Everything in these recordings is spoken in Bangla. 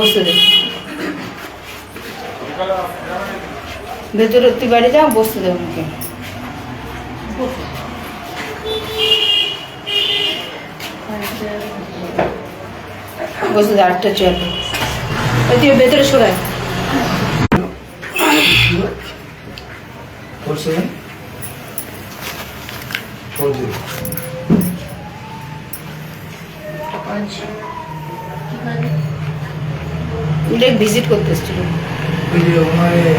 বসে দে ভেতরে তুই বাড়ি যা বসতে দে আমাকে বসে দে আটটা চেয়ার তুই ভেতরে সরাই ভিজিট করতে এসেছিল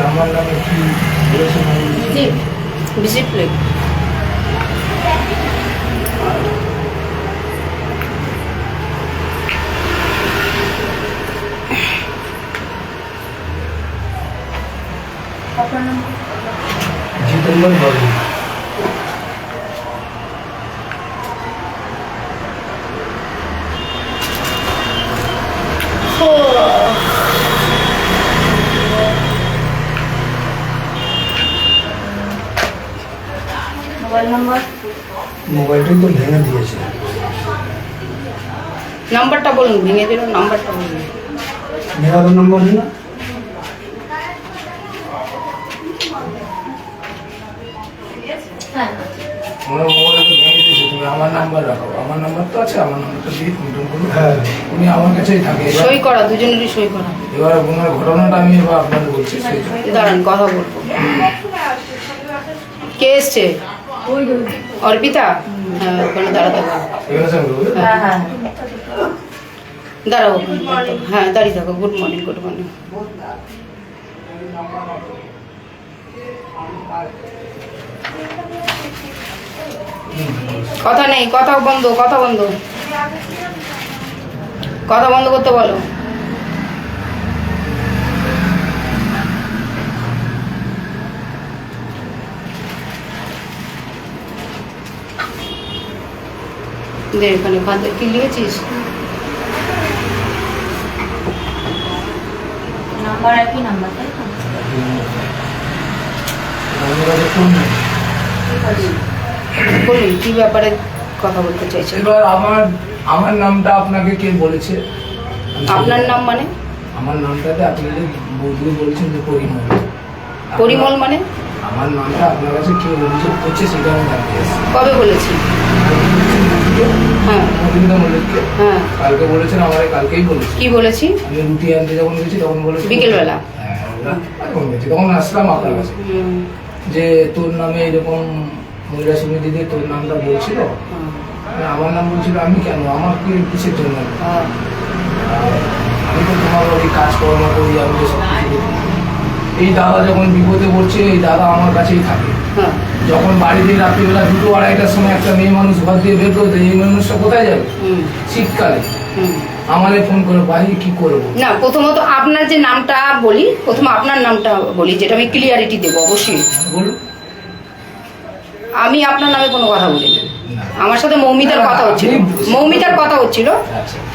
আমার নামে কি ভিজিট প্লেগ জিতেন্দ্র বাবু মোবাইলটাই তো ভেঙে দিয়েছে নাম্বারটা বলুন ভেঙে দিল নাম্বারটা বলুন মেরাদের নম্বর না আমার মোবাইল তো ভেঙে দিয়েছে তুমি আমার নাম্বার রাখো আমার নাম্বার তো আছে আমার নাম্বারটা দিয়ে ফোন করুন হ্যাঁ উনি আমার কাছেই থাকে সই করা দুজনেরই সই করা এবার ওনার ঘটনাটা আমি এবার আপনাদের বলছি দাঁড়ান কথা বলবো কে এসছে অর্পিতা হ্যাঁ ওখানে দাঁড়াতে হ্যাঁ দাঁড়াবো হ্যাঁ দাঁড়িয়ে থাকো গুড মর্নিং গুড মর্নিং কথা নেই কথা বন্ধ কথা বন্ধ কথা বন্ধ করতে বলো দে এখানে ফাঁদে কি লিখেছিস নাম্বার একই নাম্বার তাই তো বলুন কি ব্যাপারে কথা বলতে চাইছেন এবার আমার নামটা আপনাকে কে বলেছে আপনার নাম মানে আমার নামটাতে আপনি বৌদি বলেছেন যে পরিমল পরিমল মানে আমার নামটা আপনার কাছে কে অভিযোগ করছে সেটা আমি জানতে এসেছি কবে বলেছি হ্যাঁ মধুমিতা মল্লিককে হ্যাঁ কালকে বলেছেন আমাকে কালকেই বলেছি কি বলেছি আমি রুটি আনতে যখন গেছি তখন বলেছি বিকেলবেলা হ্যাঁ তখন গেছি তখন আসলাম আপনার কাছে যে তোর নামে এরকম মহিলা সমিতি দিয়ে তোর নামটা বলছিল আমার নাম বলছিল আমি কেন আমার কি কিসের জন্য আমি তো তোমার ওই কাজকর্ম করি আমি তো সব কিছু দেখি এই দাদা যখন বিপদে পড়ছে এই দাদা আমার কাছেই থাকে যখন বাড়িতে রাত্রিবেলা 2-2-2:30টার সময় একটা মেয়ে মানুষ ঘর দিয়ে বের করতে এই মানুষটা কোথায় যাবে শীতকালে আমারে ফোন করে ভাই কি করবো না প্রথমত আপনার যে নামটা বলি প্রথমে আপনার নামটা বলি যেটা আমি ক্লিয়ারিটি দেবো অবশ্যই বলুন আমি আপনার নামে কোনো কথা বলিনি আমার সাথে মৌমিতার কথা হচ্ছিল মৌমিতার কথা হচ্ছিল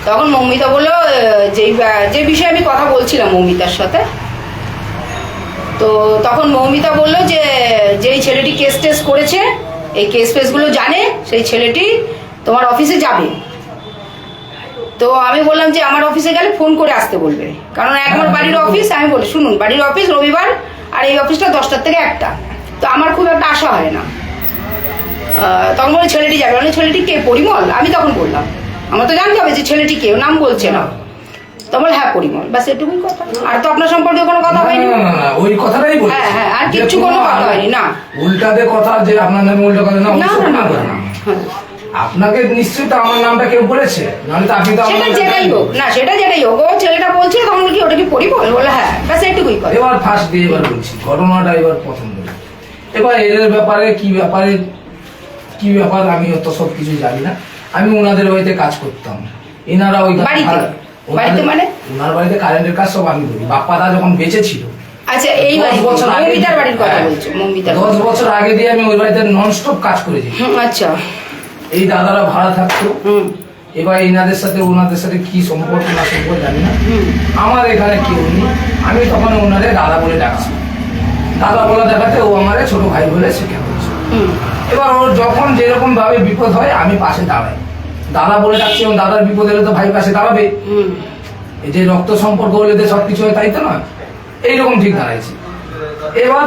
তখন মৌমিতা বললো যে বিষয়ে আমি কথা বলছিলাম মৌমিতার সাথে তো তখন মৌমিতা বললো যে যেই ছেলেটি কেস টেস করেছে এই কেস ফেসগুলো জানে সেই ছেলেটি তোমার অফিসে যাবে তো আমি বললাম যে আমার অফিসে গেলে ফোন করে আসতে বলবে কারণ আমার বাড়ির অফিস আমি বলি শুনুন বাড়ির অফিস রবিবার আর এই অফিসটা 10টার থেকে 1টা তো আমার খুব একটা আশা হয় না তখন বলে ছেলেটি যাবে মানে ছেলেটি কে পরিমল আমি তখন বললাম আমার তো জানতে হবে যে ছেলেটি কেউ নাম বলছে না তখন হ্যাঁ পরিমল ব্যাস এটুকুই কথা আর তো আপনার সম্পর্কে কোনো কথা হয়নি ওই কথাটাই বলছি হ্যাঁ হ্যাঁ আর কিচ্ছু কোনো কথা হয়নি না উল্টাতে কথা যে আপনার নামে উল্টা কথা না আপনাকে নিশ্চয়ই তো আমার নামটা কেউ বলেছে নাহলে তো আপনি তো সেটা যেটাই হোক না সেটা যেটাই হোক ও ছেলেটা বলছে তখন কি ওটা কি পরিমল বলে হ্যাঁ ব্যাস এটুকুই কথা এবার ফার্স্ট দিয়ে এবার বলছি ঘটনাটা এবার প্রথম বলি এবার এদের ব্যাপারে কি ব্যাপার আমি অত সব কিছু জানি না আমি ওনাদের বাড়িতে কাজ করতাম এনারা ওই বাড়িতে মানে ওনার বাড়িতে কারেন্টের কাজ সব আমি করি বাপ্পাদা যখন বেঁচে ছিল আচ্ছা এই মৌমিতার বাড়ির কথা বলছো মৌমিতার 10 বছর আগে দিয়ে আমি ওই বাড়িতে ননস্টপ কাজ করেছি আচ্ছা এই দাদারা ভাড়া থাকতো এবার এনাদের সাথে ওনাদের সাথে কি সম্পর্ক না সম্পর্ক জানি না আমার এখানে কেউ নেই আমি তখন ওনাদের দাদা বলে ডাকছি দাদা বলা দেখাতে ও আমার ছোট ভাই বলে শিক্ষা করছে। এবার ওর যখন যেরকম ভাবে বিপদ হয় আমি পাশে দাঁড়াই, দাদা বলে ডাকছি এবং দাদার বিপদ এলে তো ভাই পাশে দাঁড়াবে। এই যে রক্ত সম্পর্ক হলে যে সব কিছু হয় তাই তো নয়, এইরকম ঠিক দাঁড়াইছে। এবার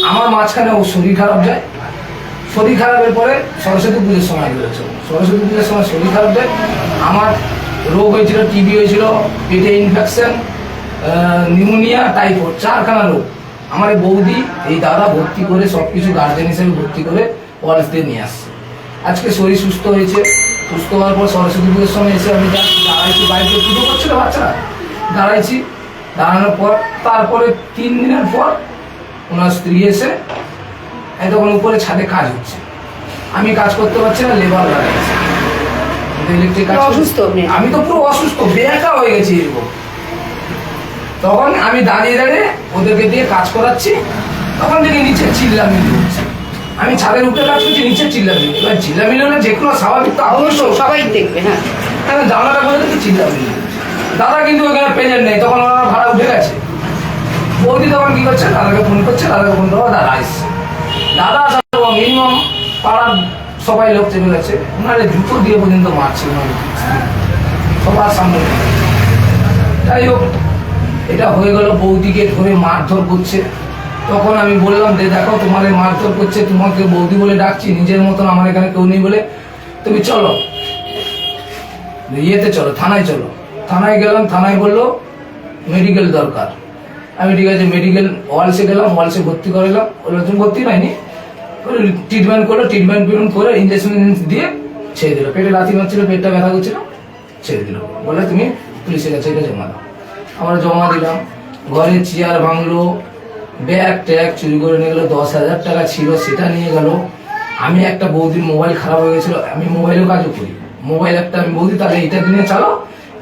আমার মাঝখানে ও শরীর খারাপ যায়, শরীর খারাপের পরে সরস্বতী পুজোর সময় হয়েছিল, সরস্বতী পুজোর সময় শরীর খারাপ যায়, আমার রোগ হয়েছিল, টিবি হয়েছিল, পেটে ইনফেকশন, নিউমোনিয়া, টাইফয়েড, 4খানা রোগ। আমার এই বৌদি এই দাদা ভর্তি করে সব কিছু গার্জেন হিসেবে ভর্তি করে ওয়ালস দিয়ে নিয়ে আসছে। আজকে শরীর সুস্থ হয়েছে, সুস্থ হওয়ার পর সরস্বতী পুজোর সময় এসে আমি দাঁড়াইছি, বাড়িতে পুজো করছিল বাচ্চারা, দাঁড়াইছি, দাঁড়ানোর পর তারপরে 3 দিনের পর ওনার স্ত্রী এসে তখন উপরে ছাদে কাজ হচ্ছে, আমি কাজ করতে পারছি না, লেবার লাগাইছি, ইলেকট্রিক কাজ। অসুস্থ আপনি? আমি তো পুরো অসুস্থ, বেকা হয়ে গেছি এরকম। তখন আমি দাঁড়িয়ে দাঁড়িয়ে ওদেরকে দিয়ে কাজ করাচ্ছি, তখন দেখি নিচে চিল্লামিল্লি হচ্ছে। আমি ছাদের উঠে কাজ করছি, নিচে চিল্লামিল্লি। এবার চিল্লামিল্লি হলে যে কোনো স্বাভাবিক তো অবশ্য সবাই দেখবে। হ্যাঁ, আমি জানালাটা করে দেখি চিল্লামিল্লি। দাদা কিন্তু ওখানে প্রেজেন্ট নেই, তখন ওনারা ভাড়া উঠে গেছে। বৌদি তখন কি করছে, দাদাকে ফোন করছে, দাদাকে ফোন করবো, দাদা আসছে। দাদা আসার পর মিনিমাম পাড়ার সবাই লোক চেপে গেছে, ওনারে জুতো দিয়ে পর্যন্ত মারছে সবার সামনে। যাই হোক, এটা হয়ে গেল, বৌদিকে ধরে মারধর করছে। তখন আমি বললাম যে দেখো তোমার মারধর করছে, তোমাকে বৌদি বলে ডাকছি, নিজের মতন আমার এখানে কেউ নেই বলে তুমি চলো ইয়েতে চলো, থানায় চলো। থানায় গেলাম, থানায় বললো মেডিকেল দরকার। আমি ঠিক আছে মেডিকেল ওয়ালসে গেলাম, ওয়ালসে ভর্তি করালাম। বললো তুমি ভর্তি হয়নি, ট্রিটমেন্ট করলো, ট্রিটমেন্ট করে ইঞ্জেকশন দিয়ে ছেড়ে দিল। পেটে লাথি মারছিল, পেটটা ব্যথা করছিল, ছেড়ে দিল। বলে তুমি পুলিশের কাছে এটা জমা দাও। আমরা জমা দিলাম। ঘরে চেয়ার ভাঙলো, ব্যাগ ট্যাগ চুরি করে নিয়ে গেলো, 10,000 টাকা ছিল সেটা নিয়ে গেল। আমি একটা বৌদির মোবাইল খারাপ হয়ে গেছিলো, আমি মোবাইলেও কাজও করি, মোবাইল একটা আমি বৌদি তাহলে এটা নিয়ে চালো,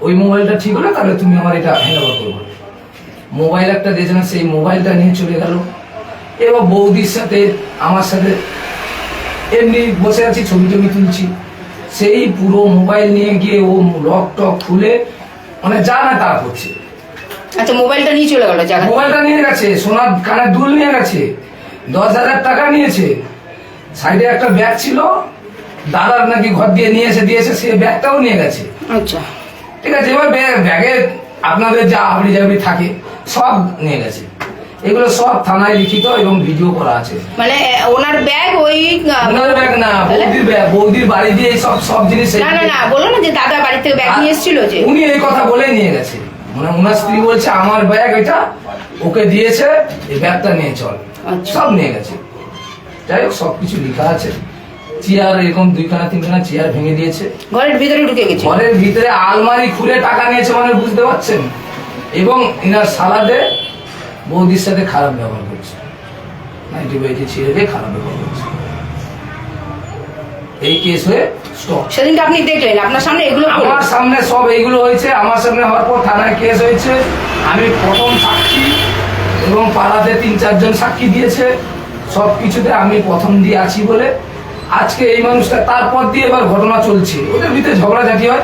ওই মোবাইলটা ঠিক হলে তাহলে তুমি আমার এটা হ্যান্ড ওভার করবো। মোবাইল একটা দিয়েছিলাম, সেই মোবাইলটা নিয়ে চলে গেল। এবার বৌদির সাথে আমার সাথে এমনি বসে আছি, ছবি টবি তুলছি, সেই পুরো মোবাইল নিয়ে গিয়ে ও লক টক খুলে মানে যা না তা করছে। আচ্ছা, মোবাইলটা নিয়ে চলে গেল জায়গা? মোবাইলটা নিয়ে গেছে, সোনার কানের দুল নিয়ে গেছে, 10,000 টাকা নিয়েছে। সাইডে একটা ব্যাগ ছিল, দাদার নাকি ঘর দিয়ে নিয়ে এসে দিয়েছে, সেই ব্যাগটাও নিয়ে গেছে। আচ্ছা, ঠিক আছে, এবার ব্যাগে আপনাদের যা হাবড়ি জাবড়ি থাকে সব নিয়ে গেছে। এগুলো সব থানায় লিখিত এবং ভিডিও করা আছে। মানে ওনার ব্যাগ ওই ওনার ব্যাগ না, বৌদির ব্যাগ, বৌদির বাড়ি দিয়ে সব জিনিস। না বলো না যে দাদা বাড়ি থেকে ব্যাগ নিয়ে এসেছিল, যে উনি এই কথা বলে নিয়ে গেছে, মানে ওনার স্ত্রী বলছে আমার ব্যাগ এটা ওকে দিয়েছে, এই ব্যাগটা নিয়ে চল। আচ্ছা। সব নিয়ে গেছে। যাই হোক, সবকিছু লেখা আছে। চেয়ার এরকম 2খানা 3খানা চেয়ার ভেঙে দিয়েছে, ঘরের ভিতরে ঢুকে গেছে। ঘরের ভিতরে আলমারি খুলে টাকা নিয়েছে, মানে বুঝতে পারছেন। এবং ইনার সালাদে বৌদির সাথে খারাপ ব্যবহার করছে, 90 বাইটে ছেড়ে দিয়ে খারাপ ব্যবহার করছে। এই কেস হয়ে স্টপ। সেদিনকে আপনি দেখলেন, আপনার সামনে এগুলো হলো? আমার সামনে সব এইগুলো হয়েছে, আমার সামনে হওয়ার পর থানায় কেস হয়েছে। আমি প্রথম সাক্ষী এবং পাড়াতে 3-4 জন সাক্ষী দিয়েছে, সব কিছুতে আমি প্রথম দিয়ে আছি বলে আজকে এই মানুষটা, তারপর দিয়ে এবার ঘটনা চলছে, ওদের ভিতরে ঝগড়াঝাটি হয়।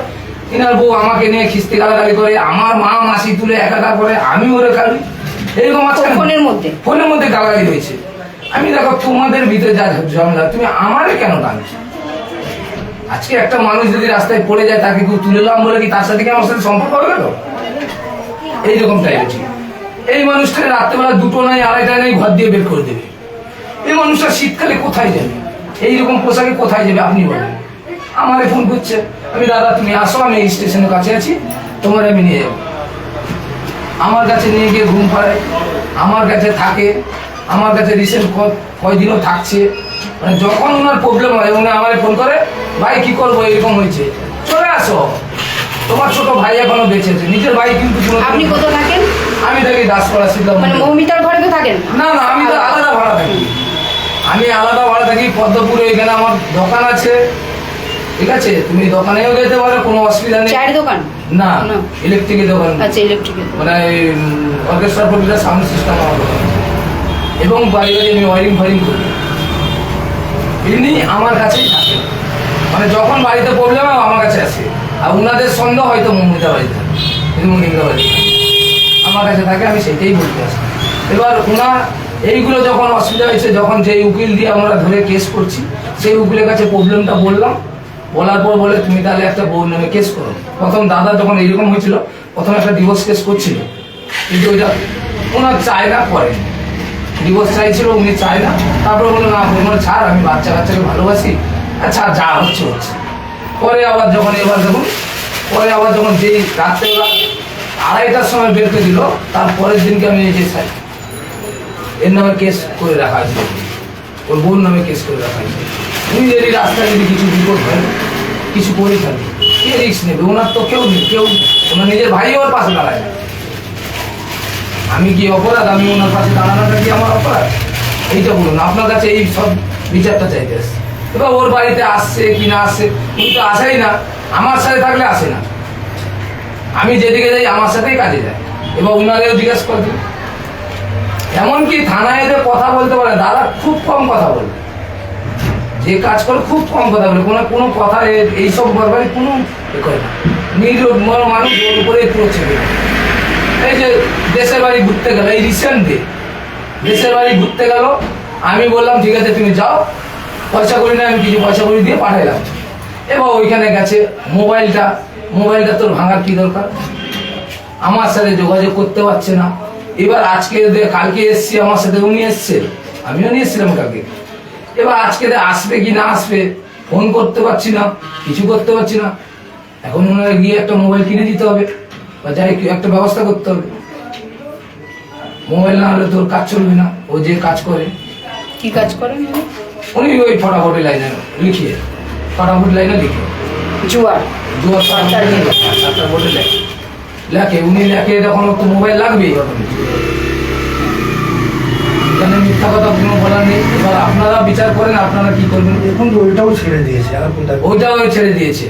ইনার বউ আমাকে নিয়ে খিস্তি গালাগালি করে, আমার মা মাসি তুলে একাকার করে, আমি ওরে গালি, এরকম আছে ফোনের মধ্যে গালাগালি হয়েছে। আমি দেখো তোমাদের ভিতরে যা ঝামেলা, তুমি আমারে কেন টানছো? আজকে একটা মানুষ যদি রাস্তায় পড়ে যায়, তাকে কেউ তুলেলাম বলে কি তার সাথে কি আমার সাথে সম্পর্ক হয়ে গেল? এইরকম টাইপের ছিল। এই মানুষটা রাত্রেবেলা 2টো নাই 2:30 নাই ঘর দিয়ে বের করে দেবে। এই মানুষটা শীতকালে কোথায় যাবে? এইরকম পোশাকে কোথায় যাবে আপনি বলেন? আমারে ফোন করছে, আমি দাদা তুমি আসো, আমি এই স্টেশনের কাছে আছি, তোমার আমি নিয়ে যাবো। আমার কাছে নিয়ে গিয়ে ঘুম পাড়ায়, আমার কাছে থাকে, আমার কাছে রিসেন্ট কয়দিনও থাকছে। মানে যখন ওনার প্রবলেম হয় উনি আমার ফোন করে, ভাই কি করবো, এরকম হয়েছে, চলে আসো, তোমার ছোট ভাই এখনো বেঁচে আছে। নিজের ভাই কিন্তু আপনি কোথায় থাকেন? আমি থাকি দাসপাড়া শীতলা। মানে মৌমিতার ঘরে তো থাকেন না? না, আমি তো আলাদা ভাড়া থাকি। আমি আলাদা ভাড়া থাকি পদ্মপুরে, এখানে আমার দোকান আছে। ঠিক আছে, তুমি দোকানেও যেতে পারো, কোনো অসুবিধা নেই। চায়ের দোকান? না, ইলেকট্রিকের দোকান। আচ্ছা, ইলেকট্রিকের, মানে অর্কেস্ট্রা প্রোগ্রাম সাউন্ড সিস্টেম আমার দোকান। এবং বাড়ি বাড়ি আমি ওয়ারিং ফারিং করি। ইনি আমার কাছেই থাকে, মানে যখন বাড়িতে প্রবলেম হয় আমার কাছে আসে। আর ওনাদের সন্দেহ হয়তো মৌমিতা বাড়িতে থাকে, কিন্তু মৌমিতা বাড়িতে আমার কাছে থাকে, আমি সেটাই বলতে আসি। এবার ওনার এইগুলো যখন অসুবিধা হয়েছে, যখন যেই উকিল দিয়ে আমরা ধরে কেস করছি, সেই উকিলের কাছে প্রবলেমটা বললাম, বলার পর বলে তুমি তাহলে একটা বউর নামে কেস করো। প্রথম দাদা যখন এইরকম হয়েছিল, প্রথমে একটা ডিভোর্স কেস করছিল, কিন্তু ওইটা ওনার চায় না, করেন ডিভোর্স চাইছিল, উনি চায় না। তারপরে বললো না পরিমল ছাড়, আমি বাচ্চা কাচ্চাকে ভালোবাসি, আচ্ছা যা হচ্ছে হচ্ছে। পরে আবার যখন যেই রাত্রেবেলা 2:30টার সময় বের করে দিল, তারপরের দিনকে আমি এই যে চাই এর নামে কেস করে রাখা হয়েছে, ওর বোন নামে কেস করে রাখা হয়েছে। উনি যদি রাস্তায় যদি কিছু বিপদ হয়, কিছু করে থাকে, কে রিস্ক নেবে? ওনার তো কেউ নেই, ওনার নিজের ভাই ওর পাশে দাঁড়ায় না। আমি কি অপরাধ? আমি ওনার পাশে দাঁড়ানোটা কি আমার অপরাধ? এইটা বলুন, আপনার কাছে এই সব বিচারটা চাইতে আসছে। এবার ওর বাড়িতে আসছে কি না আসছে, উনি তো আসেই না, আমার সাথে থাকলে আসে না। আমি যেদিকে যাই আমার সাথেই কাজে যায়। এবার উনারেও জিজ্ঞেস করবে, এমনকি থানায় এদের কথা বলতে পারে, দাদা খুব কম কথা বলে, যে কাজ করে খুব কম কথা বলে, কোনো কথা এইসব ব্যাপারে কোনো করে না। নিরীহ মানুষ ওর উপরে পুরো ছেড়ে দেয়। এই যে দেশের বাড়ি ঘুরতে গেল, এই রিসেন্ট দেশের বাড়ি ঘুরতে গেল, আমি বললাম ঠিক আছে তুমি যাও, পয়সা করি না, আমি কিছু পয়সা করি দিয়ে পাঠাইলাম। এবার ওইখানে গেছে, মোবাইলটা তোর ভাঙার কি দরকার? আমার সাথে যোগাযোগ করতে পারছে না। এবার কালকে এসছি, আমার সাথে উনি এসছে, আমিও নিয়ে এসেছিলাম কালকে। এবার আজকে আসবে কি না আসবে, ফোন করতে পারছি না, কিছু করতে পারছি না। এখন ওনারা গিয়ে একটা মোবাইল কিনে দিতে হবে, বা যাই একটা ব্যবস্থা করতে হবে। মোবাইল না হলে তোর কাজ চলবে না। ও যে কাজ করে, কি কাজ করেন? উনি ওই ফটাফটি লাইনে লিখিয়ে জুয়ার লেখে, উনি লেখে, তখন তো মোবাইল লাগবেই। এখানে মিথ্যা কথা কোনো বলার নেই। এবার আপনারা বিচার করেন, আপনারা কি করবেন। এখন তো ওইটাও ছেড়ে দিয়েছে, ওইটাও ছেড়ে দিয়েছে।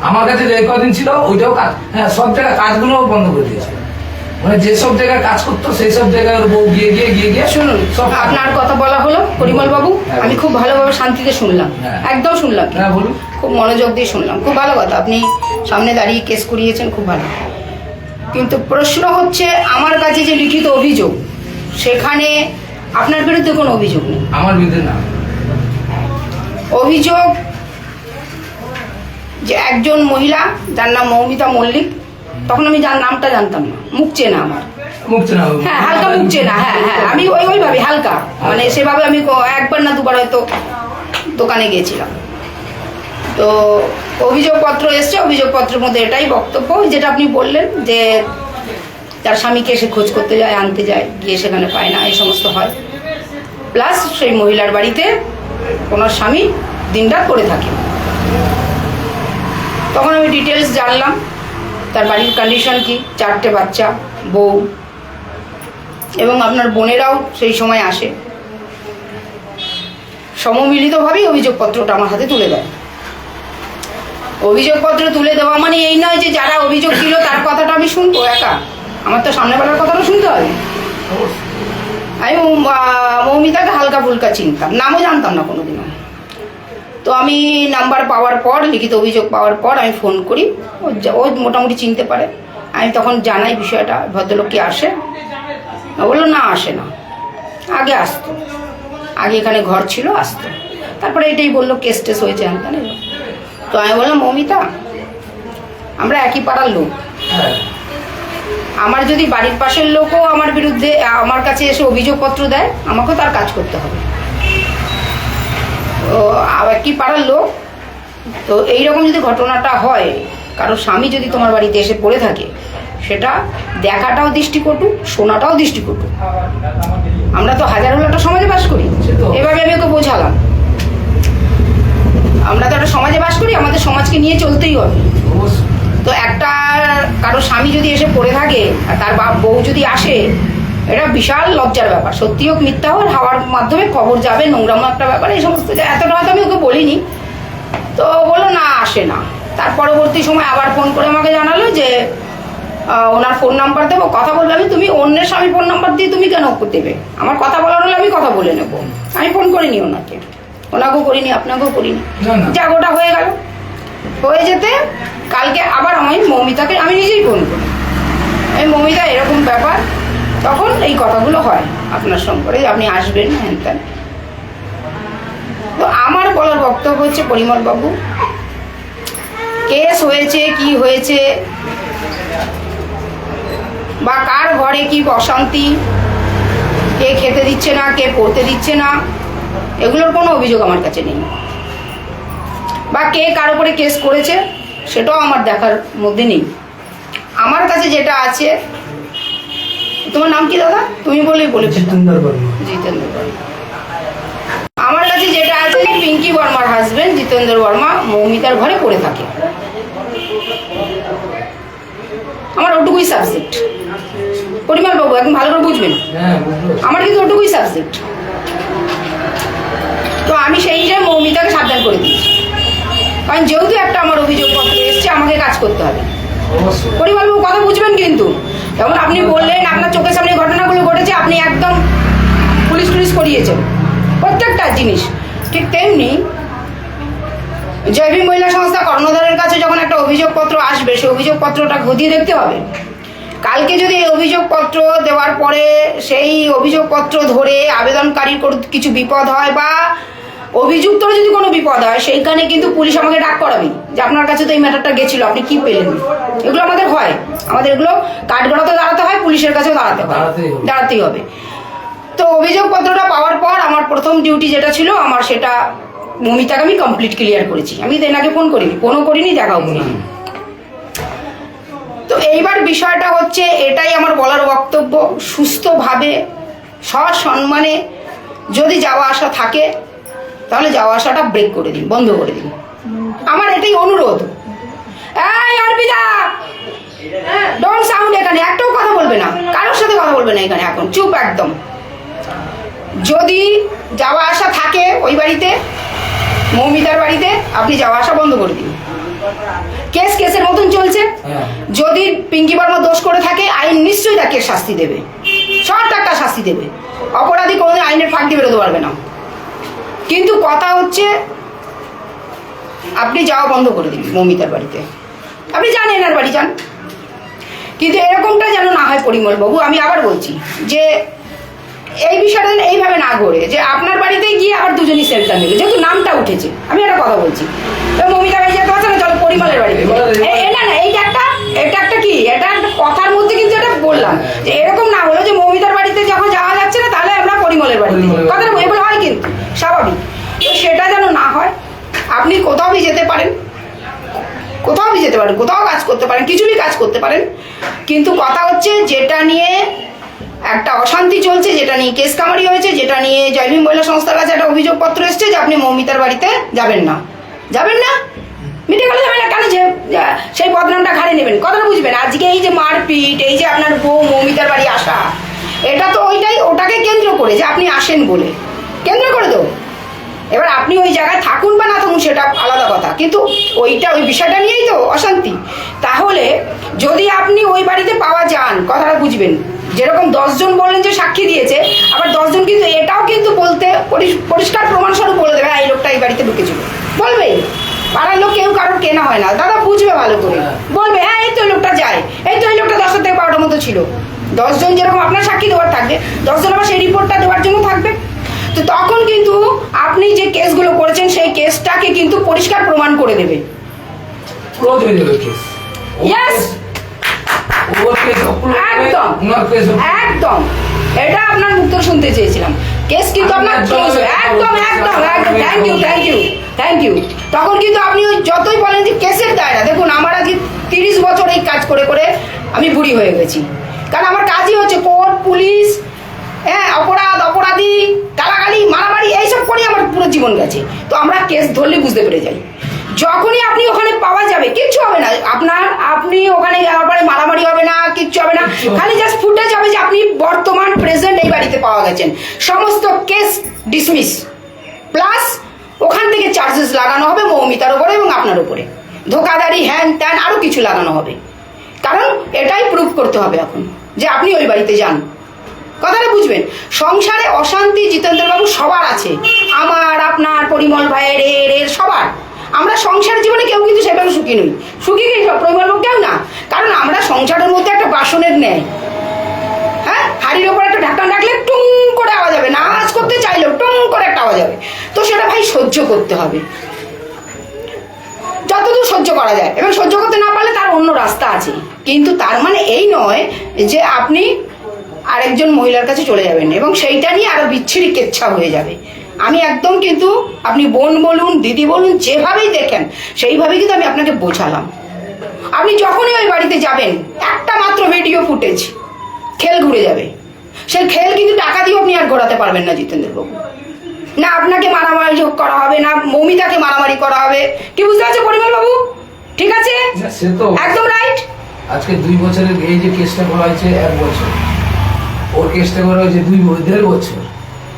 আমার কাছে যে কদিন ছিল ওইটাও কাজ, হ্যাঁ সব জায়গায় কাজগুলো বন্ধ করে দিয়েছে। মানে যেসব জায়গায় কাজ করতো সেই সব জায়গায় ওর বউ গিয়ে শুনুন, সব আপনার কথা বলা হলো পরিমল বাবু, আমি খুব ভালোভাবে শান্তিতে শুনলাম, হ্যাঁ। একদম শুনলাম, হ্যাঁ বলুন। খুব মনোযোগ দিয়ে শুনলাম, খুব ভালো কথা। আপনি সামনে দাঁড়িয়ে কেস করিয়েছেন, খুব ভালো। কিন্তু প্রশ্ন হচ্ছে, আমার কাছে যে লিখিত অভিযোগ, সেখানে আপনার বিরুদ্ধে কোনো অভিযোগ নেই। আমার বিরুদ্ধে না, অভিযোগ যে একজন মহিলা, যার নাম মৌমিতা মল্লিক, তখন আমি যার নামটা জানতাম না, মুখ চেনা আমার, হ্যাঁ হালকা মুখ চেনা, হ্যাঁ আমি ওইভাবে হালকা, মানে সেভাবে আমি একবার না দুবার হয়তো দোকানে গিয়েছিলাম। তো অভিযোগপত্র এসছে, অভিযোগপত্রের মধ্যে এটাই বক্তব্য যেটা আপনি বললেন, যে তার স্বামীকে সে খোঁজ করতে যায়, আনতে যায়, গিয়ে সেখানে পায় না, এই সমস্ত হয়। প্লাস সেই মহিলার বাড়িতে ওনার স্বামী দিনরাত করে থাকে। তখন আমি ডিটেলস জানলাম, তার বাড়ির কন্ডিশন কি, 4টে বাচ্চা, বউ, এবং আপনার বোনেরাও সেই সময় আসে। সমমিলিতভাবেই অভিযোগপত্রটা আমার হাতে তুলে দেয়। অভিযোগপত্র তুলে দেওয়া মানে এই নয় যে যারা অভিযোগ দিল তার কথাটা আমি শুনবো একা, আমার তো সামনেবেলার কথাটা শুনতে হবে। আমি মৌমিতাকে হালকা ফুলকা চিনতাম, নামও জানতাম না কোনোদিনও। তো আমি নাম্বার পাওয়ার পর, লিখিত অভিযোগ পাওয়ার পর আমি ফোন করি, ও মোটামুটি চিনতে পারে। আমি তখন জানাই বিষয়টা, ভদ্রলোক কি আসে? বললো না, আসে না, আগে আসতো, আগে এখানে ঘর ছিল, আসতো। তারপরে এটাই বললো কেস টেস হয়েছে এখানে। তো আমি বললাম, মৌমিতা, আমরা একই পাড়ার লোক, আমার যদি বাড়ির পাশের লোকও আমার বিরুদ্ধে আমার কাছে এসে অভিযোগপত্র দেয়, আমাকেও তার কাজ করতে হবে। তো একই পাড়ার লোক, তো এইরকম যদি ঘটনাটা হয়, কারো স্বামী যদি তোমার বাড়িতে এসে পড়ে থাকে, সেটা দেখাটাও দৃষ্টিকটু, শোনাটাও দৃষ্টিকটু। আমরা তো হাজারো একটা সমাজে বাস করি, এভাবে আমি ওকে বোঝালাম। আমরা তো একটা সমাজে বাস করি, আমাদের সমাজকে নিয়ে চলতেই হবে। তো একটা কারো স্বামী যদি এসে পড়ে থাকে আর তার বউ যদি আসে, এটা বিশাল লজ্জার ব্যাপার। সত্যি হোক মিথ্যা হোক, হাওয়ার মাধ্যমে খবর যাবে, নোংরামো একটা ব্যাপার, এই সমস্ত। এতটা হয়তো আমি ওকে বলিনি। তো বললো না, আসে না। তার পরবর্তী সময় আবার ফোন করে আমাকে জানালো যে ওনার ফোন নাম্বার দেবো, কথা বলবে। আমি, তুমি অন্যের স্বামী ফোন নাম্বার দিয়ে তুমি কেন দেবে? আমার কথা বলার হলে আমি কথা বলে নেবো। আমি ফোন করিনি ওনাকে, ওনাকেও করিনি, আপনাকেও করিনি। যাক, ওটা হয়ে গেল। হয়ে যেতে কালকে আবার আমি মৌমিতাকে আমি নিজেই ফোন করি, এই মৌমিতা এরকম ব্যাপার। তখন এই কথাগুলো হয় আপনার সম্পর্কে, আপনি আসবেন হ্যান ত্যান। তো আমার বলার বক্তব্য হচ্ছে, পরিমল বাবু, কেস হয়েছে কি হয়েছে বা কার ঘরে কি অশান্তি, কে খেতে দিচ্ছে না, কে পড়তে দিচ্ছে না, এগুলোর কোনো অভিযোগ আমার কাছে নেই। বা কে কার উপরে কেস করেছে সেটাও আমার দেখার মধ্যে নেই। আমার কাছে যেটা আছে, তোমার নাম কি দাদা? তুমি বলেই বলে জিতেন্দ্র বর্মা। জিতেন্দ্র বর্মা। আমার কাছে যেটা আছে, পিঙ্কি বর্মার হাজবেন্ড জিতেন্দ্র বর্মা মৌমিতার ঘরে পড়ে থাকে। আমার ওটুকুই সাবজেক্ট। পরিমল বাবু এখন ভালো করে বুঝবেন, হ্যাঁ, বুঝলো। আমার কিন্তু ওটুকুই সাবজেক্ট। তো আমি সেই হিসাবে মৌমিতাকে সাবধান করে দিয়েছি, কারণ যেহেতু একটা আমার অভিযোগপত্র এসছে, আমাকে কাজ করতে হবে। অবশ্যই। পরিমল বাবু কথা বুঝবেন কিন্তু, যেমন আপনি বললেন আপনার চোখের সামনে ঘটনাগুলো ঘটেছে, আপনি একদম পুলিশ টুলিশ করিয়েছেন প্রত্যেকটা জিনিস, ঠিক তেমনি জয়ভীম মহিলা সংস্থা কর্ণধারের কাছে যখন একটা অভিযোগপত্র আসবে, সেই অভিযোগপত্রটা খতিয়ে দেখতে হবে। কালকে যদি এই অভিযোগপত্র দেওয়ার পরে সেই অভিযোগপত্র ধরে আবেদনকারীর কিছু বিপদ হয় বা অভিযুক্তর যদি কোনো বিপদ হয়, সেইখানে কিন্তু পুলিশ আমাকে ডাক করাবে যে আপনার কাছে তো এই ম্যাটারটা গেছিল, আপনি কি পেলেন। এগুলো আমাদের হয়, আমাদের এগুলো কাঠগড়াতেও দাঁড়াতে হয়, পুলিশের কাছেও দাঁড়াতেই হবে। তো অভিযোগপত্রটা পাওয়ার পর আমার প্রথম ডিউটি যেটা ছিল, আমার সেটা মৌমিতাকে আমি কমপ্লিট ক্লিয়ার করেছি। আমি তো এনাকে ফোন করিনি, দেখাও করিনি। তো এইবার বিষয়টা হচ্ছে, এটাই আমার বলার বক্তব্য, সুস্থভাবে সসম্মানে যদি যাওয়া আসা থাকে, তাহলে যাওয়া আসাটা ব্রেক করে দিন, বন্ধ করে দিন। আমার এটাই অনুরোধ। এই অর্পিতা, ডোন্ট সাউন্ড, এখানে একটাও কথা বলবে না, কারোর সাথে কথা বলবে না এখানে, এখন চুপ একদম। যদি যাওয়া আসা থাকে ওই বাড়িতে, মৌমিতার বাড়িতে, আপনি যাওয়া আসা বন্ধ করে দিন। কেসের মতন চলছে। যদি পিঙ্কি বর্মা দোষ করে থাকে, আইন নিশ্চয়ই তাকে শাস্তি দেবে, শর্ট একটা শাস্তি দেবে। অপরাধী কোনোদিন আইনের ফাঁক দিয়ে বেরোতে পারবে না। কিন্তু কথা হচ্ছে, আপনি যাওয়া বন্ধ করে দিন মৌমিতার বাড়িতে, আপনি যান, এনার বাড়ি যান, কিন্তু এরকমটা যেন না হয় পরিমল বাবু। আমি আবার বলছি যে এই বিষয়টা এইভাবে না ঘোরে যে আপনার বাড়িতে গিয়ে আবার দুজনই সেলটা নেবে, যেহেতু নামটা উঠেছে। আমি একটা কথা বলছি, মৌমিতা বাড়ি যেতে পারছে না, চলো পরিমলের বাড়িতে। না না, এটা একটা কি, এটা একটা কথার মধ্যে কিন্তু এটা বললাম যে এরকম না হলো যে মৌমিতার বাড়িতে যখন যাওয়া যাচ্ছে না, তাহলে আমরা পরিমলের বাড়িতে, কথাটা এগুলো হয় কিন্তু স্বাভাবিক। তো সেটা যেন না হয়। আপনি কোথাও যেতে পারেন, কোথাও কাজ করতে পারেন, কিছুই কাজ করতে পারেন, কিন্তু কথা হচ্ছে যেটা নিয়ে একটা অশান্তি চলছে, যেটা নিয়ে কেস কামারি হয়েছে, যেটা নিয়ে জয়ভীম মহিলা সংস্থার কাছে একটা অভিযোগপত্র এসছে যে আপনি মৌমিতার বাড়িতে যাবেন না, মিটে গেলে যাবেন না। কেন যে সেই বদনামটা ঘাড়ে নেবেন, কথাটা বুঝবেন। আজকে এই যে মারপিট, এই যে আপনার বউ মৌমিতার বাড়ি আসা, এটা তো ওটাকে কেন্দ্র করে, যে আপনি আসেন বলে কেন্দ্র করে তো। এবার আপনি ওই জায়গায় থাকুন বা না থাকুন সেটা আলাদা কথা, কিন্তু ওই বিষয়টা নিয়েই তো অশান্তি। তাহলে যদি আপনি ওই বাড়িতে পাওয়া যান, কথাটা বুঝবেন। যেরকম 10 জন বললেন যে সাক্ষী দিয়েছে, আবার 10 জন কিন্তু এটাও কিন্তু বলতে পরিষ্কার প্রমাণস্বরূপ বলে দেবে, এই লোকটা এই বাড়িতে ঢুকেছিল, বলবে। পাড়ার লোক কেউ কারোর কেনা হয় না দাদা, বুঝবে ভালো করে, বলবে হ্যাঁ এই তো লোকটা যায়, এই তো এই লোকটা 10 থেকে 12টার মতো ছিল। 10 জন যেরকম আপনার সাক্ষী দেওয়ার থাকবে, 10 জন আবার সেই রিপোর্টটা দেওয়ার জন্য থাকবে। তো তখন কিন্তু আপনি যে কেসগুলো করেছেন, সেই কেসটাকে কিন্তু পরিষ্কার প্রমাণ করে দেবে। একদম, এটা আপনার মুখ থেকে শুনতে চেয়েছিলাম। কেস কিন্তু আপনার একদম। Thank you. তখন কিন্তু আপনি ওই যতই বলেন যে কেসের দায়রা, দেখুন আমার আজকে 30 বছর এই কাজ করে করে আমি বুড়ি হয়ে গেছি। কারণ আমার কাজই হচ্ছে কোর্ট, পুলিশ, হ্যাঁ, অপরাধী, গালাগালি, মারামারি, এইসব করে আমার পুরো জীবন গেছে। তো আমরা কেস ধরলে বুঝতে পেরে যাই, যখনই আপনি ওখানে পাওয়া যাবে, কিচ্ছু হবে না আপনি ওখানে যাওয়ার পরে মারামারি হবে না, কিচ্ছু হবে না, খালি জাস্ট ফুটেজ হবে যে আপনি বর্তমান প্রেজেন্ট এই বাড়িতে পাওয়া গেছেন। সমস্ত কেস ডিসমিস, প্লাস ওখান থেকে চার্জেস লাগানো হবে মৌমিতার উপরে এবং আপনার উপরে, ধোকাধারি, হ্যান ত্যান, আরো কিছু লাগানো হবে। কারণ এটাই প্রুফ করতে হবে এখন যে আপনি ওই বাড়িতে যান। কথাটা বুঝবেন। সংসারে অশান্তি জিতেন্দ্রবাবু সবার আছে, আমার, আপনার, পরিমল ভাইয়ের, এর সবার। আমরা সংসার জীবনে কেউ কিন্তু সেভাবে সুখী নই। সুখী কি পরিমল কেউ না, কারণ আমরা সংসারের মধ্যে একটা বাসনের ন্যায়, হ্যাঁ, হাড়ির ওপর একটা ঢাকনা রাখলে টুং করে আওয়াজ হবে, নাচ করতে চাইলেও টুং করে একটা আওয়াজ হবে। তো সেটা ভাই সহ্য করতে হবে, যতদূর সহ্য করা যায়। এবং সহ্য করতে না পারলে তার অন্য রাস্তা আছে। কিন্তু তার মানে এই নয় যে আপনি আরেকজন মহিলার কাছে চলে যাবেন এবং সেইটা নিয়ে আরো বিচ্ছিরি কেচ্ছা হয়ে যাবে। আমি একদম কিন্তু আপনি বোন বলুন দিদি বলুন যেভাবেই দেখেন সেইভাবেই কিন্তু আমি আপনাকে বোঝালাম। আপনি যখনই ওই বাড়িতে যাবেন একটা মাত্র ভিডিও ফুটেজ খেল ঘুরে যাবে। সেই খেল কিন্তু টাকা দিয়ে আপনি আর ঘোরাতে পারবেন না জিতেন্দ্রবাবু। না আপনাকে মারামারি করা হবে, না মৌমিতাকে মারামারি করা হবে। কি বুঝতে পারছে পরিমল বাবু? ঠিক আছে, না, সে তো একদম রাইট। আজকে 2 বছরের এই যে কেসটা করা হয়েছে 1 বছর, ওর কেসটা করা হয়েছে 2.5 বছর,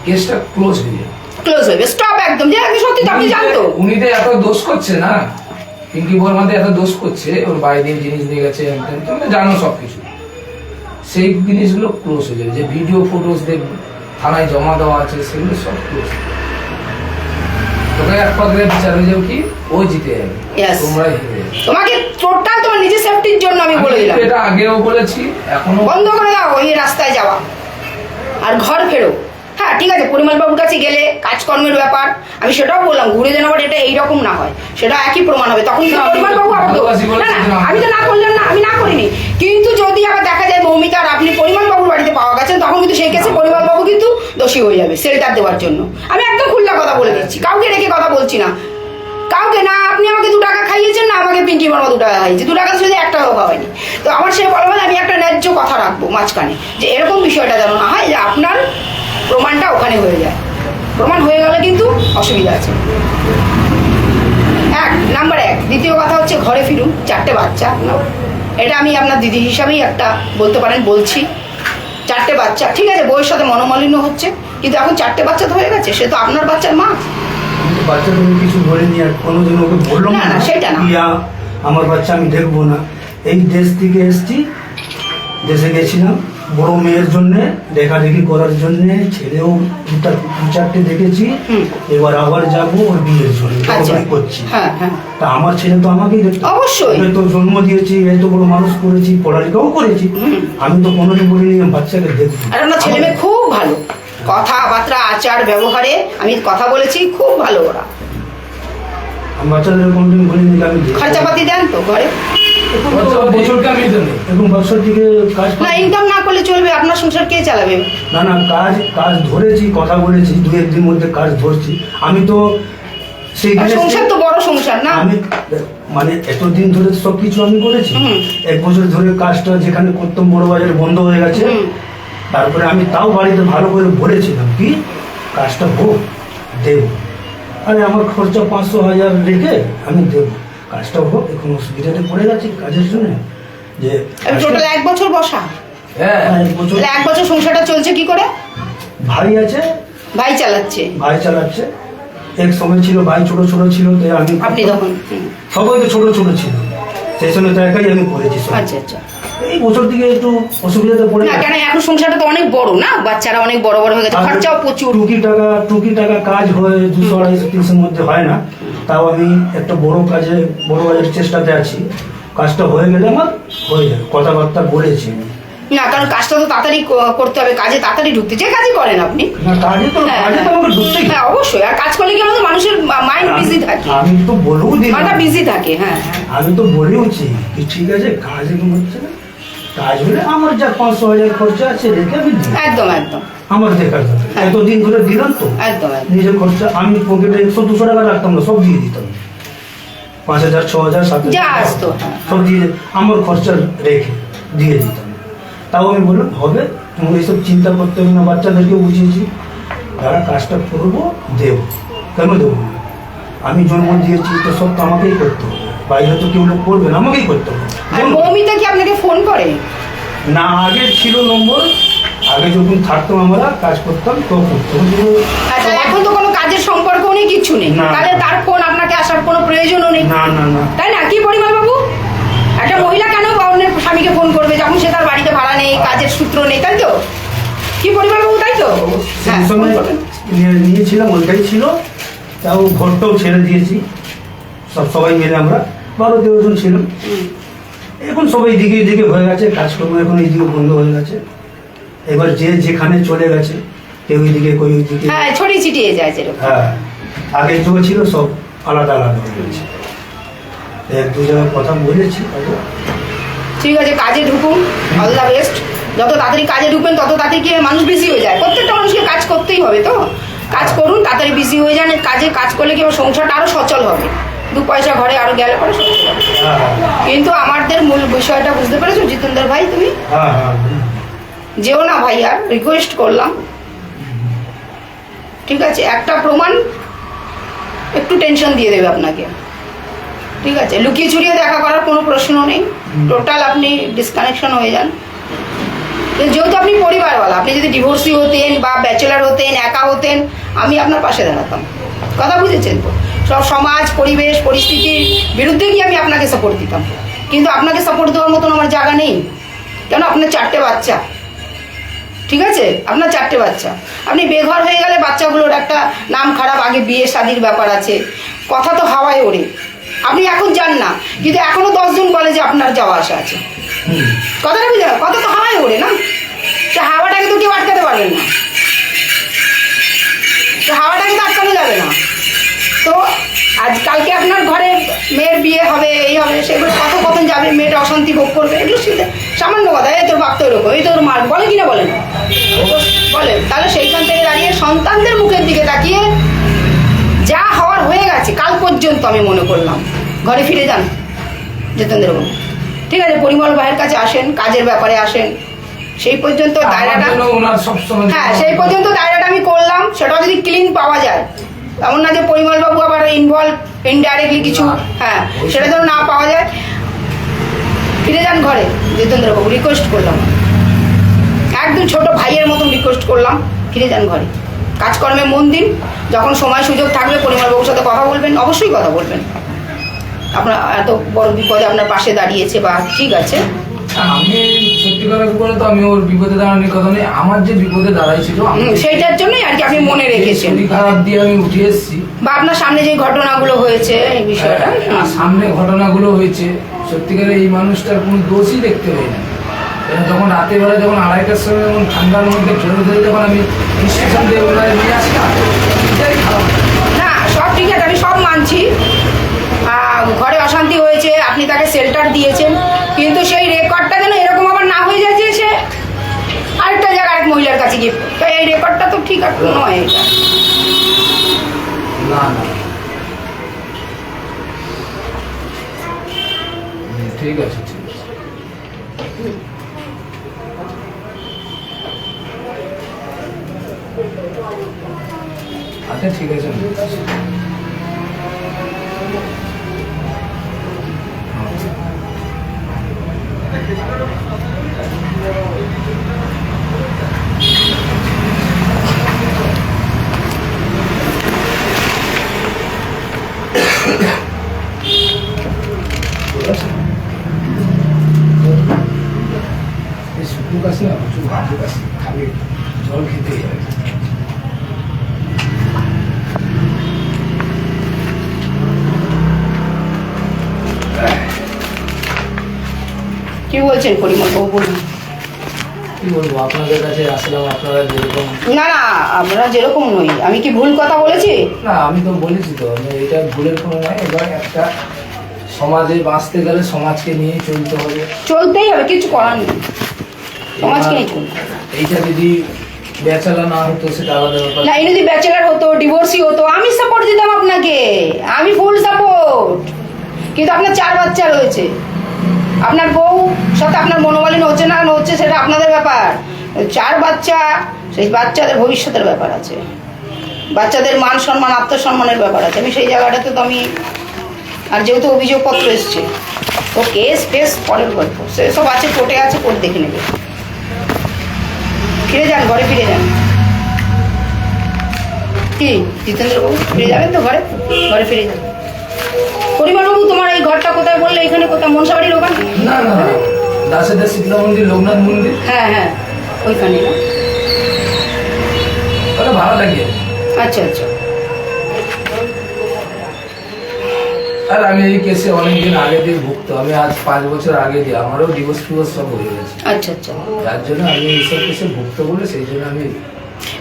কেসটা ক্লোজ হয়ে যাবে। ক্লোজ হয়ে যাবে, স্টপ একদম। যে সত্যি তো আপনি জানতো উনি তো এত দোষ করছে না, পিঙ্কি বর্মাতে এত দোষ করছে, ওর বাইরে দিয়ে জিনিস নিয়ে গেছে, তুমি তো জানো সবকিছু, সেই জিনিসগুলো ক্লোজ হয়ে যাবে। যে ভিডিও ফুটেজ থানায় জমা দেওয়া আছে সেগুলো সব ক্লোজ। তোকে এক পথে বিচার হয়ে যাবে কি ও জিতে যাবে, Yes. তোমরাই হেরে যাবে। তোমাকে টোটাল তোমার নিজের সেফটির জন্য আমি বলে দিলাম, এটা আগেও বলেছি, এখনো বন্ধ করে দাও ওই রাস্তায় যাওয়া আর ঘর ফেরো। হ্যাঁ ঠিক আছে, পরিমল বাবুর কাছে গেলে কাজকর্মের ব্যাপার, আমি সেটাও বললাম ঘুরে যেন আবার এটা এইরকম না হয়, সেটা একই প্রমাণ হবে। তখন কিন্তু পরিমল বাবু আবার না, আমি তো না করলাম না, আমি না করিনি। কিন্তু যদি আবার দেখা যায় মৌমিতা আর আপনি পরিমল বাবুর বাড়িতে পাওয়া গেছেন, তখন কিন্তু সেই কেসে পরিমল বাবু কিন্তু দোষী হয়ে যাবে শেল্টার দেওয়ার জন্য। আমি একদম খুল্লা কথা বলে দিচ্ছি, কাউকে রেখে কথা বলছি না, কাউকে না। আপনি আমাকে 2 টাকা খাইয়েছেন, না আমাকে পিঙ্কি বর্মা 2 টাকা খাইয়েছে, 2 টাকা তো শুধু 1 টাকাও খাওয়ায়নি। তো আমার সে বলবেন আমি একটা ন্যায্য কথা রাখবো মাঝখানে, যে এরকম বিষয়টা যেন না হয় যে আপনার প্রমাণটা ওখানে হয়ে যায়। প্রমাণ হয়ে গেলে কিন্তু অসুবিধা আছে। নাম্বার 1। দ্বিতীয় কথা হচ্ছে ঘরে ফিরুন, 4টে বাচ্চা নাও। এটা আমি আপনার দিদি হিসাবেই একটা বলতে পারেন বলছি। 4টে বাচ্চা, ঠিক আছে বউয়ের সাথে মনোমালিন্য হচ্ছে, কিন্তু এখন 4টে বাচ্চা তো হয়ে গেছে, সে তো আপনার বাচ্চার মা। কিন্তু বাচ্চা তুমি কিছু বলেনি, আর কোনোদিন ওকে বললাম না, না, সেটা না। আমার বাচ্চা আমি দেখবো না। এই দেশ থেকে এসছি, দেশে গেছিলাম বড় মেয়ের জন্য দেখাদেখি করার জন্য, ছেলেও 2-4টে দেখেছি। এবার আবার যাবো ওর বিয়ের জন্য আচ্ছা। করছি। হ্যাঁ হ্যাঁ, তা আমার ছেলে তো আমাকেই দেখতে, অবশ্যই। ওকে তো জন্ম দিয়েছি, এত বড় মানুষ করেছি, পড়ালেখাও করেছি। আমি তো কোনোদিন বলিনি আমি বাচ্চাকে দেখবো। আর আপনার ছেলে মেয়ে খুব ভালো, কথাবার্তা আচার ব্যবহারে আমি কথা বলেছি, খুব ভালো ওরা। আমি বাচ্চাদের কোনোদিন বলিনি যে আমি দেখবো। খরচাপাতি দেন তো ঘরে? বছরকে আমি তো নেই। এখন বছর থেকে কাজ না, ইনকাম না করলে চলবে? আপনার সংসার কে চালাবে? না না, কাজ ধরেছি, কথা বলেছি, 2-1 দিন মধ্যে কাজ ধরছি। আমি তো সেই আর সংসার তো বড় সংসার না? আমি মানে এতদিন ধরে সবকিছু আমি করেছি। 1 বছর ধরে কাজটা যেখানে করতাম বড় বাজারে বন্ধ হয়ে গেছে। তারপরে আমি তাও বাড়িতে ভালো করে বলেছিলাম কি কাজটা হোক, দেব। আরে আমার খরচা 500-1000 রেখে আমি দেব, কাজটা হোক। এখন অসুবিধাতে পড়ে গেছি কাজের জন্য, যে আমি টোটাল 1 বছর বসা। হ্যাঁ, 1 বছর। তাহলে 1 বছর সংসারটা চলছে কি করে? ভাই আছে, ভাই চালাচ্ছে, ভাই চালাচ্ছে। এক সময় ছিল ভাই ছোট ছোট ছিল, তাই আমি আপনি তখন সবাই তো ছোট ছোট ছিল, সেই সময় তো একাই আমি করেছি সব। আচ্ছা আচ্ছা। এই বছর থেকে একটু অসুবিধাতে পড়ে না কেন, এখন সংসারটা তো অনেক বড় না, বাচ্চারা অনেক বড় বড় হয়ে গেছে, খরচাও প্রচুর। টুকি টাকা কাজ হয় 200-250-300 মধ্যে হয় না। তাও আমি একটা বড় কাজের চেষ্টাতে আছি। কাজটা হয়ে গেলে আমার হয়ে যাবে, কথাবার্তা বলেছি। না কারণ কাজটা তো তাড়াতাড়ি করতে হবে, কাজে তাড়াতাড়ি ঢুকতে, যে কাজই করেন আপনি। না কাজে তো আমাকে ঢুকতেই হবে। হ্যাঁ অবশ্যই, আর কাজ করলে কি আমাদের মানুষের মাইন্ড বিজি থাকে, আমি তো বলেও দিই, মাথা বিজি থাকে। হ্যাঁ হ্যাঁ, আমি তো বলেওছি কি ঠিক আছে কাজ এখন হচ্ছে না, কাজ হলে আমার যা 500-1000 খরচা আছে রেখে আমি দিই। একদম একদম আমার দেখার দরকার, এতদিন ধরে দিলাম তো একদম একদম। নিজের খরচা আমি পকেটে 100-200 টাকা রাখতাম না, সব দিয়ে দিতাম। 5000-6000-7000 যা আসতো, হ্যাঁ। সব দিয়ে আমার খরচা রেখে দিয়ে দিতাম। তাও আমি বললাম হবে, তুমি এইসব চিন্তা করতে হবে না। বাচ্চাদেরকে বুঝিয়েছি যারা কাজটা করবো দেবো, কেন দেবো না? আমি জন্ম দিয়েছি তো সব তো আমাকেই করতে হবে, বাইরে তো কেউ লোক করবে না, আমাকেই করতে হবে। আর মৌমিতা কি আপনাকে ফোন করে? না আগে ছিল নম্বর, আগে যখন থাকতাম আমরা কাজ করতাম তখন আচ্ছা, এখন তো কোনো কাজের সম্পর্কও নেই, কিছু নেই, না। তাহলে তার ফোন আপনাকে আসার কোনো প্রয়োজনও নেই, না না না। তাই না? কি পরিমল বাবু, একটা মহিলা কেন অন্যের স্বামীকে ফোন করবে যখন সে তার বাড়িতে ভাড়া নেই, কাজের সূত্র নেই, তাই তো? কি পরিমল বাবু, তাই তো? হ্যাঁ, সেই সময় ফোন করবেন। নিয়েছিলাম, ওইটাই ছিল। তাও ঘরটাও ছেড়ে দিয়েছি, সবাই মিলে আমরা 12-13 জন ছিলাম। এখন সবাই দিকে দিকে হয়ে গেছে, কাজকর্ম এখন এইদিকে বন্ধ হয়ে গেছে। এবার যে যেখানে চলে গেছে, কেউ এইদিকে কেউ ওইদিকে। হ্যাঁ, ছড়িয়ে ছিটিয়ে যায় যেরকম। হ্যাঁ, আগে তো ছিল সব আলাদা আলাদা হয়ে গেছে। 1-2 জায়গায় কথা বলেছি, ঠিক আছে, কাজে ঢুকুন, অল দ্য বেস্ট। যত তাড়াতাড়ি কাজে ঢুকবেন তত তাড়াতাড়ি কি হয়, মানুষ বিজি হয়ে যায়। প্রত্যেকটা মানুষকে কাজ করতেই হবে, তো কাজ করুন, তাড়াতাড়ি বিজি হয়ে যান। কাজ করলে কি হবে, সংসারটা আরও সচল হবে, 2 পয়সা ঘরে আরও গেলে পরে সচল হবে। কিন্তু আমাদের মূল বিষয়টা বুঝতে পেরেছো জিতেন্দ্র ভাই? তুমি হ্যাঁ হ্যাঁ যেও না ভাই, আর রিকোয়েস্ট করলাম, ঠিক আছে? একটা প্রমাণ একটু টেনশন দিয়ে দেবে আপনাকে, ঠিক আছে? লুকিয়ে চুরিয়ে দেখা করার কোনো প্রশ্ন নেই, টোটাল আপনি ডিসকানেকশন হয়ে যান। যেহেতু আপনি পরিবারওয়ালা, আপনি যদি ডিভোর্সি হতেন বা ব্যাচেলার হতেন, একা হতেন, আমি আপনার পাশে দাঁড়াতাম। কথা বুঝেছেন তো? সব সমাজ, পরিবেশ, পরিস্থিতির বিরুদ্ধে গিয়ে আমি আপনাকে সাপোর্ট দিতাম, কিন্তু আপনাকে সাপোর্ট দেওয়ার মতন আমার জায়গা নেই। কেন? আপনার 4টে বাচ্চা, ঠিক আছে? আপনার 4টে বাচ্চা, আপনি বেঘর হয়ে গেলে বাচ্চাগুলোর একটা নাম খারাপ, আগে বিয়ে শাদির ব্যাপার আছে, কথা তো হাওয়ায় ওড়ে। আপনি এখন যান না, কিন্তু এখনো 10 জন কলেজে আপনার যাওয়া আসা আছে। কথাটা বুঝে, কথা তো হাওয়ায় ওড়ে না, সে হাওয়াটাকে তো কেউ আটকাতে পারবেন না, সে হাওয়াটাকে তো আটকানো যাবে না। তো কালকে আপনার ঘরে মেয়ের বিয়ে হবে, এই হবে, সেগুলো কথোপকথন যাবে, মেয়েটা অশান্তি ভোগ করবে, এগুলো সামান্য কথা। এই তোর বাপ তো এরকম, এই তোর মার, বলে কিনা বলে না, বলে। তাহলে সেইখান থেকে দাঁড়িয়ে সন্তানদের মুখের দিকে তাকিয়ে যা হওয়ার হয়ে গেছে কাল পর্যন্ত, আমি মনে করলাম ঘরে ফিরে যান জিতেন্দ্রবাবু, ঠিক আছে? পরিমল ভাইয়ের কাছে আসেন, কাজের ব্যাপারে আসেন, সেই পর্যন্ত দায়রাটা, হ্যাঁ সেই পর্যন্ত দায়রাটা আমি করলাম। সেটাও যদি ক্লিন পাওয়া যায়, এমন না যে পরিমল বাবু আবার ইনভলভ ইনডাইরেক্টলি কিছু, হ্যাঁ সেটা যেন না পাওয়া যায়। ফিরে যান ঘরে জিতেন্দ্রবাবু, রিকোয়েস্ট করলাম, একদম ছোট ভাইয়ের মতন রিকোয়েস্ট করলাম, ফিরে যান ঘরে, কাজকর্মে মন দিন। যখন সময় সুযোগ থাকবে পরিমলবাবুর সাথে কথা বলবেন, অবশ্যই কথা বলবেন। আপনার এত বড় বিপদে আপনার পাশে দাঁড়িয়েছে, বা ঠিক আছে। আমি সত্যি কথা বলে তো আমি ওর বিপদে দাঁড়ানোর কথা নেই, আমার যে বিপদে দাঁড়াইছিল সেইটার জন্যই আর কি আপনি মনে রেখেছেন, শরীর খারাপ দিয়ে আমি উঠে এসেছি, বা আপনার সামনে যে ঘটনাগুলো হয়েছে এই বিষয়টা, সামনে ঘটনাগুলো হয়েছে, সত্যিকারে এই মানুষটার কোনো দোষই দেখতে পাই না। যখন রাতের বেলা, যখন 2:30টার সময়, যখন ঠান্ডার মধ্যে ধরে ধরে যখন আমি স্টেশন দিয়ে ওনারে নিয়ে আসলাম, এটাই খারাপ। না সব ঠিক আছে, আমি সব মানছি, ঘরে অশান্তি হয়েছে, আপনি তাকে শেল্টার দিয়েছেন, কিন্তু সেই রেকর্ডটা যেন এরকম আবার না হয়ে যায় যে সে আরেকটা জায়গায় আরেক মহিলার কাছে গিয়ে, তো এই রেকর্ডটা তো ঠিক আছে নয় এটা। না না ঠিক আছে, ঠিক আছে। আচ্ছা ঠিক আছে, শুকনো কাশি না, প্রচুর ভালো কাশি, খাবে জল খেতে যাবে। কি বলছেন পরিমলবাবু, বলুন। কি বলবো, আপনাদের কাছে আসলাম, আপনারা যেরকম, না না আমরা যেরকম নই, আমি কি ভুল কথা বলেছি? না আমি তো বলেছি তো, এটা ভুলের কোনো নয়। এবার একটা সমাজে বাঁচতে গেলে সমাজকে নিয়ে চলতে হবে, চলতেই হবে, কিছু করার নেই, সমাজকে নিয়ে চলতে হবে। এইটা যদি ব্যাচেলার না হতো সেটা আলাদা ব্যাপার। না, এই যদি ব্যাচেলার হতো, ডিভোর্সি হতো, আমি সাপোর্ট দিতাম আপনাকে, আমি ফুল সাপোর্ট। কিন্তু আপনার 4 বাচ্চা রয়েছে, আপনার বউ সাথে আপনার মনোমালিন্য হচ্ছে না হচ্ছে সেটা আপনাদের ব্যাপার। 4 বাচ্চা, সেই বাচ্চাদের ভবিষ্যতের ব্যাপার আছে, বাচ্চাদের মান সম্মান, আত্মসম্মানের ব্যাপার আছে। আমি সেই জায়গাটাতে তো আমি, আর যেহেতু অভিযোগপত্র এসছে, তো কেস ফেস পরের গল্প, সেসব আছে, কোর্টে আছে, কোর্ট দেখে নেবে। ফিরে যান ঘরে, ফিরে যান। কি জিতেন্দ্রবাবু, ফিরে যাবেন তো ঘরে? ঘরে ফিরে যান। পরিমলবাবু, তোমার এই ঘরটা কোথায় বললে? এখানে কোথায়? মনসাবাড়ির ওখানে? না না, দাসেদার শীতলা মন্দির, লোকনাথ মন্দির, হ্যাঁ হ্যাঁ ওইখানে না? ওটা ভালো লাগে। আচ্ছা আচ্ছা। আর আমি এই কেসে অনেকদিন আগে দিয়ে ভুগতো, আমি আজ 5 বছর আগে দিয়ে, আমারও ডিভোর্স টিভোর্স সব হয়ে গেছে। আচ্ছা আচ্ছা। যার জন্য আমি এইসব কেসে ভুগতো বলে, সেই জন্য আমি,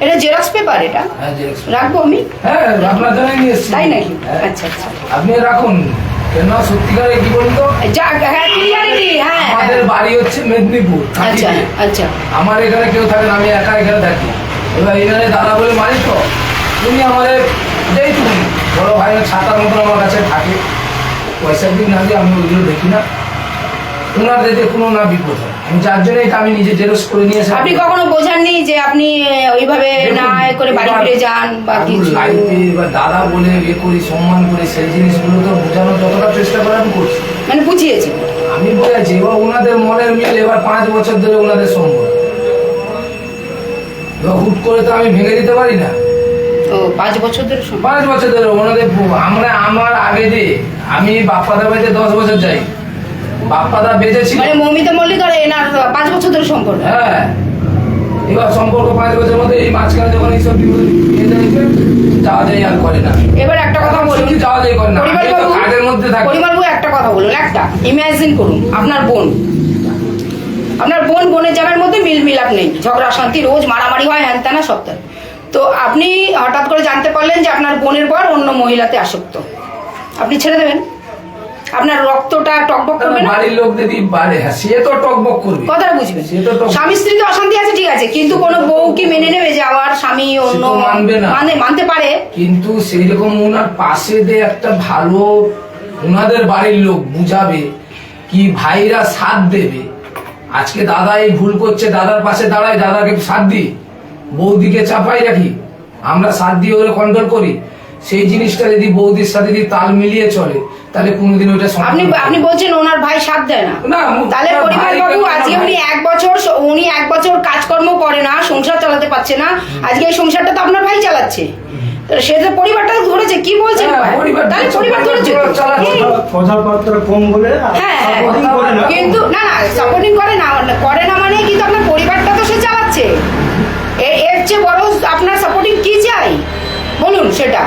এটা জেরক্স পেপার, এটা হ্যাঁ জেরক্স, রাখবো আমি? হ্যাঁ আপনার জন্য নিয়ে এসেছি। তাই নাকি? হ্যাঁ। আচ্ছা আচ্ছা। আপনি রাখুন, কেন সত্যিকারে কি বলতো, যা হ্যাঁ ক্লিয়ারিটি হ্যাঁ আমাদের বাড়ি হচ্ছে মেদিনীপুর। আচ্ছা আচ্ছা আমার এখানে কেউ থাকে না, আমি একা এখানে থাকি। এবার এখানে দাদা বলে মানি তো, তুমি আমাদের যেই তুমি বড় ভাই ছাতার মতন আমার কাছে থাকে, পয়সার দিক না দিয়ে আমি ওইগুলো দেখি না, ওনার দেখে কোনো না বিপদ হয়। আমি যার জন্য এটা আমি নিজে জেরক্স করে নিয়ে এসে আপনি কখনো বোঝাননি যে আপনি ওইভাবে না এ করে বাড়ি ফিরে যান বা কিছু? লাইফে বা দাদা বলে ইয়ে করি, সম্মান করি, সেই জিনিসগুলো তো বোঝানোর যতটা চেষ্টা করে আমি করছি। মানে বুঝিয়েছি আমি বলেছি এবার ওনাদের মনের মিল, এবার 5 বছর ধরে ওনাদের সম্পর্ক, এবার হুট করে তো আমি ভেঙে দিতে পারি না। ও 5 বছর ধরে 5 বছর ধরে ওনাদের আমার আগে দিয়ে আমি বাপ্পাদা বাড়িতে 10 বছর যাই, বাপ্পাদা বেঁচে ছিল। মানে মৌমিতা মল্লিক আর এনার 5 বছর ধরে সম্পর্ক? হ্যাঁ, এবার সম্পর্ক 5 বছরের মধ্যে এই মাঝখানে যখন এইসব যাওয়া যায় আর করে না। এবার একটা কথা বলুন, সত্যি যাওয়া যায় করে না, আমি তো কাজের মধ্যে থাকি। পরিমলবাবু একটা কথা বলুন, একটা ইমাজিন করুন আপনার বোনের জামাইয়ের মধ্যে মিলাপ নেই, ঝগড়া শান্তি, রোজ মারামারি হয়, হ্যান ত্যানা সব তাই। তো আপনি হঠাৎ করে জানতে পারলেন যে আপনার বোনের বর অন্য মহিলাতে আসক্ত, আপনি ছেড়ে দেবেন? আপনার রক্তটা টকবক করবে না? বাড়ির লোক যদি বাড়ে, হ্যাঁ সে তো টকবক করবে, কথাটা বুঝবেন। সে তো স্বামী স্ত্রীতে অশান্তি আছে ঠিক আছে, কিন্তু কোনো বউ কি মেনে নেবে যে আমার স্বামী অন্য? সে তো মানবে না। মানতে পারে, কিন্তু সেই রকম ওনার পাশে দিয়ে একটা ভালো ওনাদের বাড়ির লোক বুঝাবে, কি ভাইরা সাথ দেবে। আজকে দাদা এই ভুল করছে, দাদার পাশে দাঁড়ায়, দাদাকে সাথ দিই, বৌদিকে চাপাই রাখি, আমরা সাথ দিয়ে ওরে কন্ট্রোল করি। সেই জিনিসটা যদি বৌদির সাথে যদি তাল মিলিয়ে চলে, তাহলে কোনোদিন ওইটা আপনি বলছেন ওনার ভাই সাথ দেয় না? না, তাহলে পরিমলবাবু আজকে উনি এক বছর কাজকর্ম করে না, সংসার চালাতে পারছে না, আজকে এই সংসারটা তো আপনার ভাই চালাচ্ছে, তো সে তো পরিবারটা ধরেছে। কি বলছেন? তাহলে পরিবার ধরেছে কথাবার্তা কম বলে হ্যাঁ, supporting করে না। কিন্তু না সাপোর্টিং করে না মানে কিন্তু আপনার পরিবারটা তো সে চালাচ্ছে। এর চেয়ে বড় আপনার সাপোর্টিং কি চাই বলুন সেটা?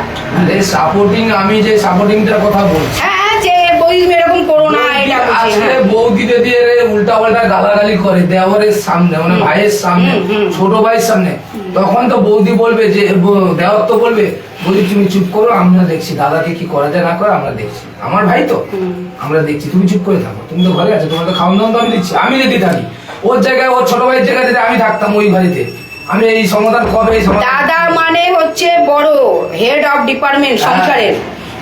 সাপোর্টিং, আমি যে সাপোর্টিংটার কথা বলছি, হ্যাঁ যে বই এরকম করো না, এটা আজকে বৌদি যদি উল্টা পাল্টা গালাগালি করে দেওয়ারের সামনে, মানে ভাইয়ের সামনে, ছোট ভাইয়ের সামনে, তখন তো বৌদি বলবে যে দেওয়ার তো বলবে, বৌদি তুমি চুপ করো, আমরা দেখছি দাদাকে কি করা যায় না করে, আমরা দেখছি, আমার ভাই তো আমরা দেখছি, তুমি চুপ করে থাকো, তুমি তো ঘরে আছো, তোমার তো খাওয়ান দাওয়ান তো আমি দিচ্ছি। আমি যদি থাকি ওর জায়গায়, ওর ছোট ভাইয়ের জায়গায় যদি আমি থাকতাম ওই বাড়িতে, আমি এই সমাধান কবে? এই সমাধান দাদা মানে হচ্ছে বড় হেড অফ ডিপার্টমেন্ট সংসারের,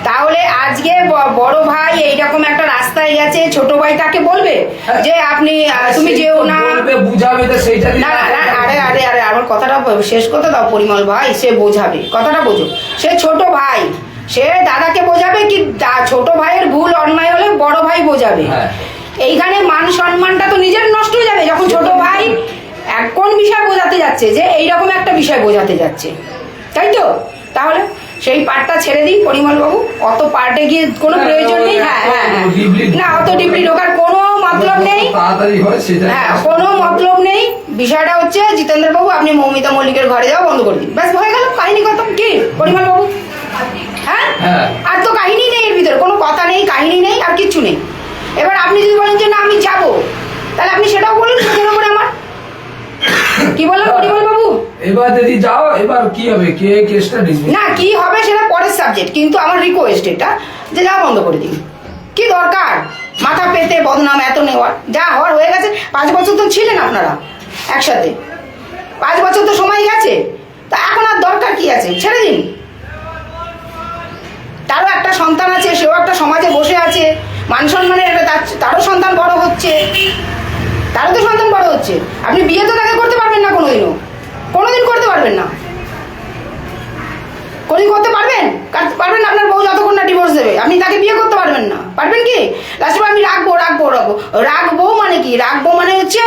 তাহলে আজকে বড় ভাই এইরকম একটা রাস্তায় গেছে, ছোট ভাই তাকে বলবে যে আপনি তুমি যেও না, বুঝাবে তো সেইটা। না আরে আরে আরে আমার কথাটা শেষ করতে দাও পরিমল ভাই, সে বোঝাবে, কথাটা বোঝো, সে ছোট ভাই, সে দাদাকে বোঝাবে কি ছোট ভাইয়ের ভুল অন্যায় হলে বড় ভাই বোঝাবে। এইখানে মান সম্মানটা তো নিজের নষ্ট হয়ে যাবে যখন ছোট ভাই কোন বিষয় বোঝাতে যাচ্ছে, যে এইরকম একটা বিষয় বোঝাতে যাচ্ছে, তাই তো? তাহলে সেই পার্টটা ছেড়ে দিন পরিমল বাবু, অত পার্টে গিয়ে কোনো প্রয়োজন নেই। হ্যাঁ হ্যাঁ হ্যাঁ, না অত ডিপলি ঢোকার কোনো মতলব নেই, হ্যাঁ কোনো মতলব নেই। বিষয়টা হচ্ছে জিতেন্দ্র বাবু, আপনি মৌমিতা মল্লিকের ঘরে যাওয়া বন্ধ করে দিন, ব্যাস হয়ে গেল, কাহিনী কত কি পরিমল বাবু? হ্যাঁ, আর তো কাহিনী নেই, এর ভিতরে কোনো কথা নেই, কাহিনী নেই, আর কিচ্ছু নেই। এবার আপনি যদি বলেন যে না আমি যাবো, তাহলে আপনি সেটাও বলুন, সেটার উপরে আমার কি বললেন পরিমল বাবু? এবার যদি যাও, এবার কি হবে, কে কেসটা ডিসমিস? না কি হবে সেটা পরের সাবজেক্ট, কিন্তু আমার রিকোয়েস্ট এটা যে যা বন্ধ করে দিন। কি দরকার মাথা পেতে বদনাম এত নেওয়ার? যা হওয়ার হয়ে গেছে। 5 বছর তো ছিলেন আপনারা একসাথে, 5 বছর তো সময় গেছে, তা এখন আর দরকার কি আছে? ছেড়ে দিন। তারও একটা সন্তান আছে, সেও একটা সমাজে বসে আছে, মান সম্মানের তারও সন্তান বড় হচ্ছে, তারও তো সন্তান বড় হচ্ছে। আপনি বিয়ে তো তাকে করতে পারবেন না, কোনোদিন করতে পারবেন না। কোনোদিন করতে পারবেন না? আপনার বউ যতক্ষণ না ডিভোর্স দেবে আপনি তাকে বিয়ে করতে পারবেন না। পারবেন কি? লাস্টে আমি রাখবো মানে কি? রাখবো মানে হচ্ছে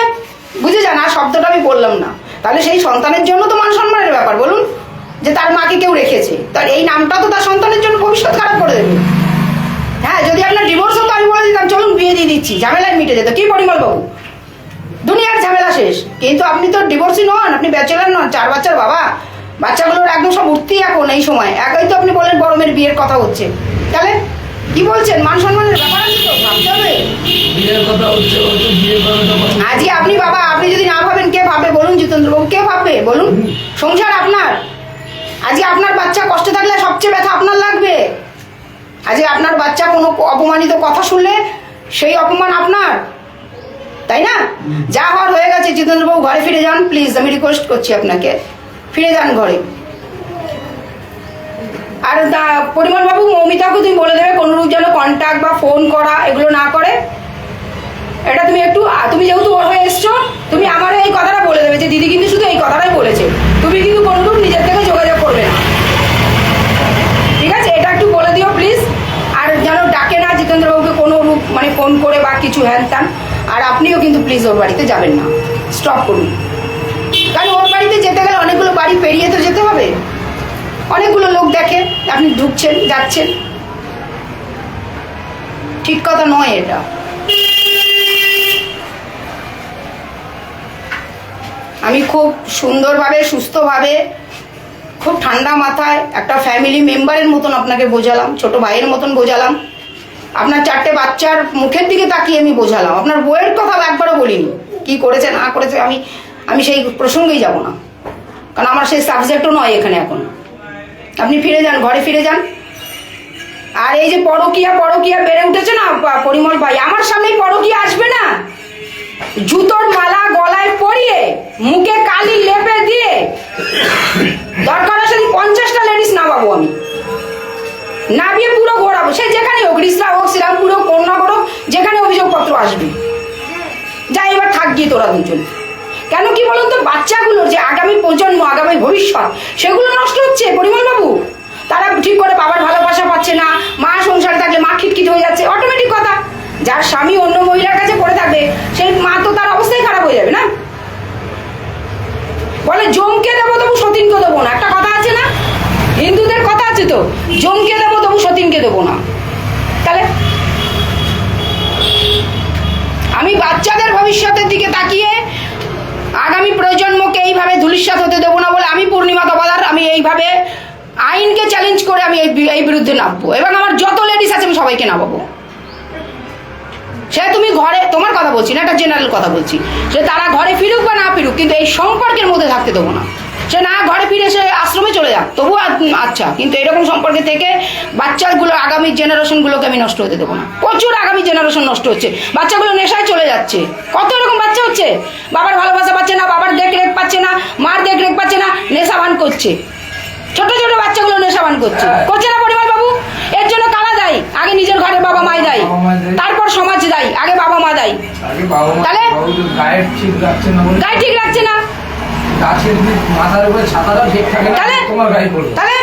বুঝে যান, আর শব্দটা আমি বললাম না। তাহলে সেই সন্তানের জন্য তো মান সম্মানের ব্যাপার, বলুন, যে তার মাকে কেউ রেখেছে, তার এই নামটা তো তার সন্তানের জন্য ভবিষ্যৎ খারাপ করে দেবে। হ্যাঁ, যদি আপনার ডিভোর্স হতো আমি বলে দিতাম চলুন বিয়ে দিয়ে দিচ্ছি, ঝামেলায় মিটে যেত। কি পরিমল বাবু, দুনিয়ার ঝামেলা শেষ। কিন্তু আপনি তো ডিভোর্সই নন, আপনি ব্যাচেলার নন, 4 বাচ্চার বাবা। বাচ্চাগুলোর একদম সব উঠতি এখন এই সময়। একাই তো আপনি বললেন বড় মেয়ের বিয়ের কথা হচ্ছে, তাহলে কি বলছেন? মান সম্মানের ব্যাপার আছে তো, ভাবতে হবে। আজকে আপনি বাবা, আপনি যদি না ভাবেন কে ভাববে বলুন জিতেন্দ্রবাবু? কে ভাববে বলুন? সংসার আপনার। আজকে আপনার বাচ্চা কষ্ট থাকলে সবচেয়ে ব্যথা আপনার লাগবে। আজকে আপনার বাচ্চা কোনো অপমানিত কথা শুনলে সেই অপমান আপনার, তাই না? যা হওয়ার হয়ে গেছে। জিতেন্দ্রবাবু ঘরে ফিরে যান প্লিজ, আমি রিকোয়েস্ট করছি আপনাকে, ফিরে যান ঘরে। আর পরিমলবাবু, মৌমিতাকে তুমি বলে দেবে কোনোরূপ যেন কন্ট্যাক্ট বা ফোন করা এগুলো না করে। এটা তুমি একটু, তুমি যেহেতু ওর হয়ে এসছো, তুমি আমার এই কথাটা বলে দেবে যে দিদি কিন্তু শুধু এই কথাটাই বলেছে, তুমি কিন্তু কোনোরূপ নিজের থেকে যোগাযোগ করবে না, ঠিক আছে? এটা একটু বলে দিও প্লিজ। আর যেন ডাকে না জিতেন্দ্রবাবুকে কোনো রূপ মানে ফোন করে বা কিছু হ্যান ত্যান। আর আপনিও কিন্তু প্লিজ ওর বাড়িতে যাবেন না, স্টপ করুন। কারণ ওর বাড়িতে যেতে গেলে অনেকগুলো বাড়ি পেরিয়ে তো যেতে হবে, অনেকগুলো লোক দেখে আপনি ঢুকছেন যাচ্ছেন, ঠিক কথা নয় এটা। আমি খুব সুন্দরভাবে সুস্থভাবে খুব ঠান্ডা মাথায় একটা ফ্যামিলি মেম্বারের মতন আপনাকে বোঝালাম, ছোট ভাইয়ের মতন বোঝালাম, আপনার 4টে বাচ্চার মুখের দিকে তাকিয়ে আমি বোঝালাম, আপনার বইয়ের কথা একবারও বলিনি, কি করেছে না করেছে আমি সেই প্রসঙ্গেই যাব না, কারণ আমার সেই সাবজেক্টও নয় এখানে এখন। আপনি ফিরে যান, ঘরে ফিরে যান। আর এই যে পরকিয়া বেড়ে উঠেছে না পরিমল ভাই, আমার সামনেই পরকিয়া আসবে না, জুতোর মালা গলায় পরিয়ে মুখে কালি লেপে দিয়ে দরকার আছে 50টা লেডিস নামাবো আমি, নামিয়ে পুরো ঘোরাবো, সে যেখানে হোক, রিসরা হোক, শ্রীরামপুর হোক, কন্যাগড় হোক, যেখানে অভিযোগপত্র আসবে। যা এবার থাক গিয়ে তোরা দুজন। কেন কি বলুন তো, বাচ্চাগুলোর যে আগামী প্রজন্ম, আগামী ভবিষ্যৎ, সেগুলো নষ্ট হচ্ছে পরিমলবাবু। তারা ঠিক করে বাবার ভালোবাসা পাচ্ছে না, মা সংসারে থাকলে মা খিটখিট হয়ে যাচ্ছে, অটোমেটিক কথা। যার স্বামী অন্য মহিলার কাছে পড়ে থাকবে, সেই মা তো তার অবস্থাই খারাপ হয়ে যাবে না? বলে জমকে দেবো তবু সতীনকে দেবো না, একটা কথা আছে না, হিন্দুদের কথা আছে তো, জমকে দেবো তবু সতীনকে দেবো না। তাহলে আমি বাচ্চাদের ভবিষ্যতের দিকে তাকিয়ে আগামী প্রজন্মকে এইভাবে ধূলিসাৎ হতে দেবো না বলে আমি পূর্ণিমা তবাদার, আমি এইভাবে আইনকে চ্যালেঞ্জ করে আমি এই বিরুদ্ধে নামবো, এবং আমার যত লেডিস আছে আমি সবাইকে নামাবো। সে তুমি ঘরে, তোমার কথা বলছি না, একটা জেনারেল কথা বলছি, সে তারা ঘরে ফিরুক বা না ফিরুক, কিন্তু এই সম্পর্কের মধ্যে থাকতে দেবো না। সে না ঘরে ফিরে সে আশ্রমে চলে যাক, তবু আচ্ছা, কিন্তু এরকম সম্পর্কে থেকে বাচ্চাগুলো, আগামী জেনারেশনগুলোকে আমি নষ্ট হতে দেবো না। প্রচুর আগামী জেনারেশন নষ্ট হচ্ছে, বাচ্চাগুলো নেশায় চলে যাচ্ছে, কত এরকম বাচ্চা হচ্ছে, বাবার ভালোবাসা পাচ্ছে না, বাবার দেখরেখ পাচ্ছে না, মার দেখরেখ পাচ্ছে না, নেশা ভান করছে, ছোট ছোট বাচ্চাগুলো নেশা ভান করছে না পরিমল বাবু? এর জন্য কারা দায়ী? আগে নিজের ঘরে বাবা মাই দায়ী, তারপর সমাজ দায়ী, আগে বাবা মা দায়ী। তাহলে গায়ে ঠিক রাখছে না, গাছের মাথার উপরে ছাতাটা ঠিক থাকে না, তোমার গায়ে পড়বে, তাহলে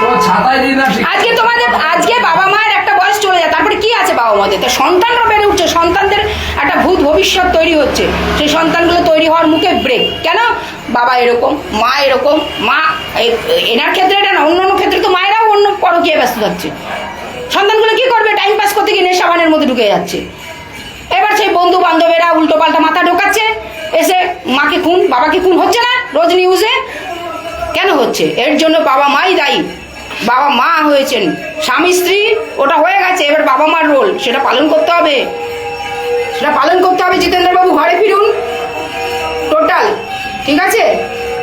তোমার ছাতাই দিন না। আজকে বাবা মায়ের একটা বয়স চলে যায়, তারপরে কি আছে বাবা মাদের? তা সন্তানরা বেড়ে উঠছে, সন্তানদের একটা ভূত ভবিষ্যৎ তৈরি হচ্ছে, সেই সন্তানগুলো তৈরি হওয়ার মুখে ব্রেক। কেন? বাবা এরকম, মা এরকম, মা এনার ক্ষেত্রে এটা না, অন্য ক্ষেত্রে তো মায়েরাও অন্য পরকীয়ায় ব্যস্ত থাকছে। সন্তানগুলো কি করবে? টাইম পাস করতে গিয়ে নেশাবানের মধ্যে ঢুকে যাচ্ছে। এবার সেই বন্ধু বান্ধবেরা উল্টো পাল্টা মাথা ঢোকাচ্ছে, এসে মাকে খুন, বাবাকে খুন হচ্ছে না রোজ নিউজে? কেন হচ্ছে? এর জন্য বাবা মাই দায়ী। বাবা মা হয়েছেন, স্বামী স্ত্রী ওটা হয়ে গেছে, এবার বাবা মার রোল সেটা পালন করতে হবে, জিতেন্দ্রবাবু ঘরে ফিরুন টোটাল, ঠিক আছে?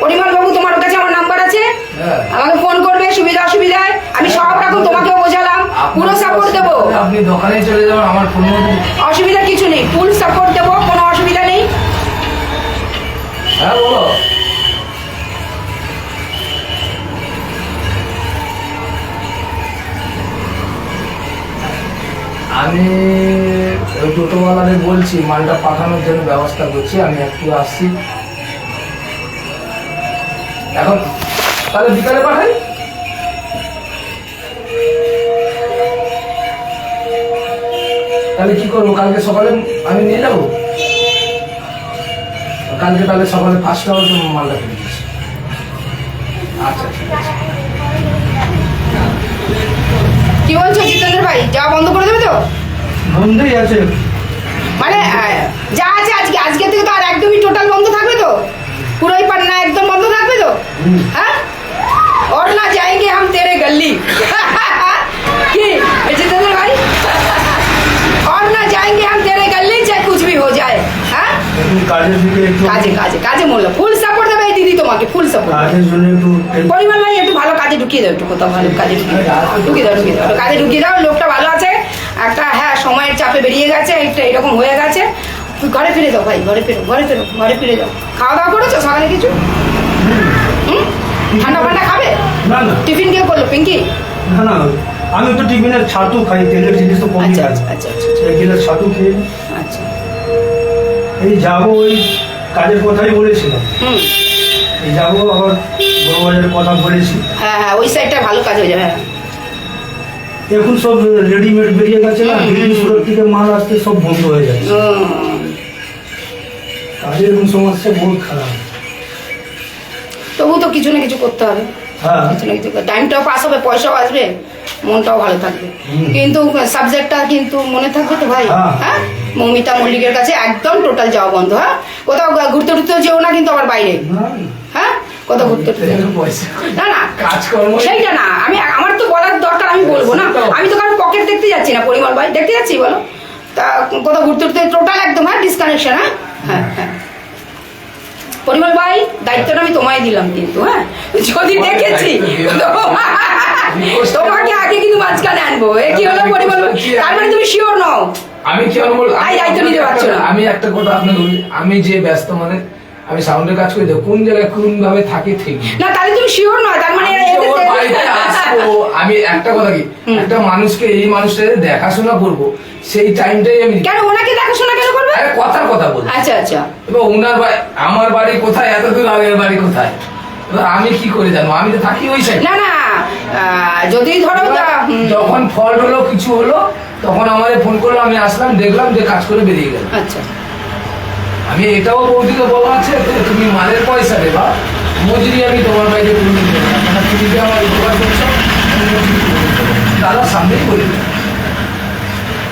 পরিমল বাবু, তোমার কাছে আমার নাম্বার আছে, আমাকে ফোন করবে সুবিধা অসুবিধায়, আমি সব রকম তোমাকেও বোঝালাম, পুরো সাপোর্ট দেবো। আপনি দোকানে চলে যাবেন, আমার ফোন অসুবিধা কিছু নেই, ফুল সাপোর্ট দেবো, কোনো অসুবিধা নেই। হ্যাঁ বলো। আমি ওই টোটোওয়ালাদের বলছি মালটা পাঠানোর জন্য ব্যবস্থা করছি, আমি একটু আসছি এখন, তাহলে বিকালে পাঠাই। তাহলে কি করবো, কালকে সকালে আমি নিয়ে যাবো, কালকে তাহলে সকালে 5টা বাজে মালটা কিনে দিচ্ছি। আচ্ছা ঠিক আছে। কি বলছো জিতেন্দ্র ভাই, যাওয়া বন্ধ করে দেবে তো? বন্ধই আছে, মানে যা আছে আজকে থেকে তো আর একদমই টোটাল বন্ধ থাকবে তো? পুরোই পান্না একদম বন্ধ থাকবে তো? হ্যাঁ, और ना जाएंगे हम तेरे गली কি জিতেন্দ্র ভাই, और ना जाएंगे हम तेरे गली चाहे कुछ भी हो जाए। হ্যাঁ, কাজের দিকে একটু, কাজে মূল্য ফুল সাপোর্ট দেবে এই দিদি, তোমাকে ফুল সাপোর্ট। কাজের জন্য একটু পরিবার ভাই একটু ভালো কাজে ঢুকিয়ে দাও, একটু কোথাও ভালো কাজে ঢুকিয়ে দাও, কাজে ঢুকিয়ে দাও। লোকটা ভালো আছে, একটা হ্যাঁ সময়ের চাপে বেরিয়ে গেছে, একটা এরকম হয়ে গেছে। তুই ঘরে ফিরে যাও ভাই, ঘরে ফিরে যাও। খাওয়া দাওয়া করেছো সকালে কিছু? ঠান্ডা ফান্ডা খাবে? না না টিফিন কে করলো? পিঙ্কি? না আমি তো টিফিনের ছাতু খাই, তেলের জিনিস তো কমই আচ্ছা খাই। আচ্ছা। এক গিলাস ছাতু খেয়ে আচ্ছা এই যাবো, ওই কাজের কথাই বলেছিলাম। এই যাবো, আবার বড়বাজারের কথা বলেছি। হ্যাঁ ওই সাইডটা ভালো কাজ হয়ে যাবে। হ্যাঁ এখন সব রেডিমেড বেরিয়ে গেছে না, সুরত থেকে মাল আসতে সব বন্ধ হয়ে যাচ্ছে। কাজের এখন সমস্যা বহুত খারাপ। তবু তো কিছু না কিছু করতে হবে, হ্যাঁ কিছু না কিছু। টাইমটাও পাস হবে, পয়সাও আসবে, মনটাও ভালো থাকবে। কিন্তু সাবজেক্টটা কিন্তু মনে থাকবে তো ভাই। হ্যাঁ মৌমিতা মল্লিকের কাছে একদম টোটাল যাওয়া বন্ধ। হ্যাঁ কোথাও ঘুরতে টুরতে যেও না কিন্তু আবার বাইরে। হ্যাঁ কোথাও ঘুরতে টুরতে না কাজকর্ম সেইটা না, আমার তো বলার দরকার, আমি বলবো না। আমি তো কারণ পকেট দেখতে যাচ্ছি না, পরিমল ভাই দেখতে যাচ্ছি বলো। তা কোথাও ঘুরতে টুরতে টোটাল একদম হ্যাঁ ডিসকানেকশন। হ্যাঁ হ্যাঁ পরিমল ভাই দায়িত্বটা আমি তোমায় দিলাম কিন্তু। হ্যাঁ যদি দেখেছি তোমাকে আগে কিন্তু মাঝখানে আনবো। এ কি হলো পরিমল ভাই? তার মানে তুমি শিওর নও? আমি কি বলবো, দায়িত্ব নিতে পারছো না। আমি একটা কথা আপনাকে বলি, আমি যে ব্যস্ত মানে আমি সাউন্ডের কাজ করি, কোন জায়গায় কোন ভাবে থাকি ঠিক না, তাহলে তুমি শিওর নয়। তার মানে ওর বাড়িতে আসবো, আমি একটা কথা কি, একটা মানুষকে এই মানুষটাকে দেখাশোনা করবো, সেই টাইমটাই আমি কেন ওনাকে দেখাশোনা কেন করবে? আরে কথার কথা বলবো। আচ্ছা আচ্ছা এবার ওনার বাড়ি, আমার বাড়ি কোথায়, এত দূর আগের বাড়ি কোথায়, এবার আমি কি করে জানবো? আমি তো থাকি ওই সাইড। না না যদি ধরো যখন ফল্ট হলো, কিছু হলো, তখন আমাদের ফোন করলো, আমি আসলাম, দেখলাম যে কাজ করে বেরিয়ে গেল। আচ্ছা আমি এটাও বৌদিকে বলা আছে, তুমি মালের পয়সা দেবা, মজুরি আমি তোমার বাইরে করে দিতে পারবো না, কারণ তুমি যে আমার উপকার করছো, আমি মজুরি করে দিতে পারবো না। দাদার সামনেই বলে দেবো,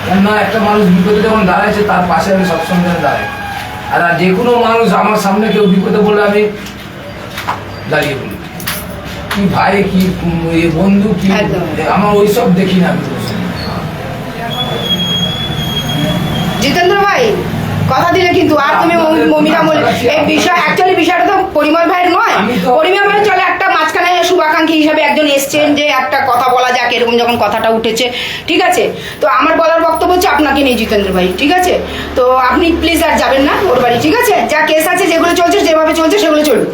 কেননা একটা মানুষ বিপদে যখন দাঁড়াইছে, তার পাশে আমি সবসময় দাঁড়াই। আর যে কোনো মানুষ আমার সামনে কেউ বিপদে বলে আমি দাঁড়িয়ে বলি, কি ভাই কি বন্ধু কি, আমার ওইসব দেখি না আমি। জিতেন্দ্র ভাই কথা দিলে কিন্তু আর তুমি মমিতা বলে এই বিষয়, অ্যাকচুয়ালি বিষয়টা তো পরিমল ভাইয়ের নয়। পরিমল ভাই চলে একটা মাঝখানে শুভাকাঙ্ক্ষী হিসাবে একজন এসছেন, যে একটা কথা বলা যাক, এরকম যখন কথাটা উঠেছে, ঠিক আছে। তো আমার বলার বক্তব্য হচ্ছে আপনাকে নিয়ে জিতেন্দ্র ভাই, ঠিক আছে। তো আপনি প্লিজ আর যাবেন না ওর বাড়ি, ঠিক আছে। যা কেস আছে, যেগুলো চলছে, যেভাবে চলছে সেগুলো চলুক,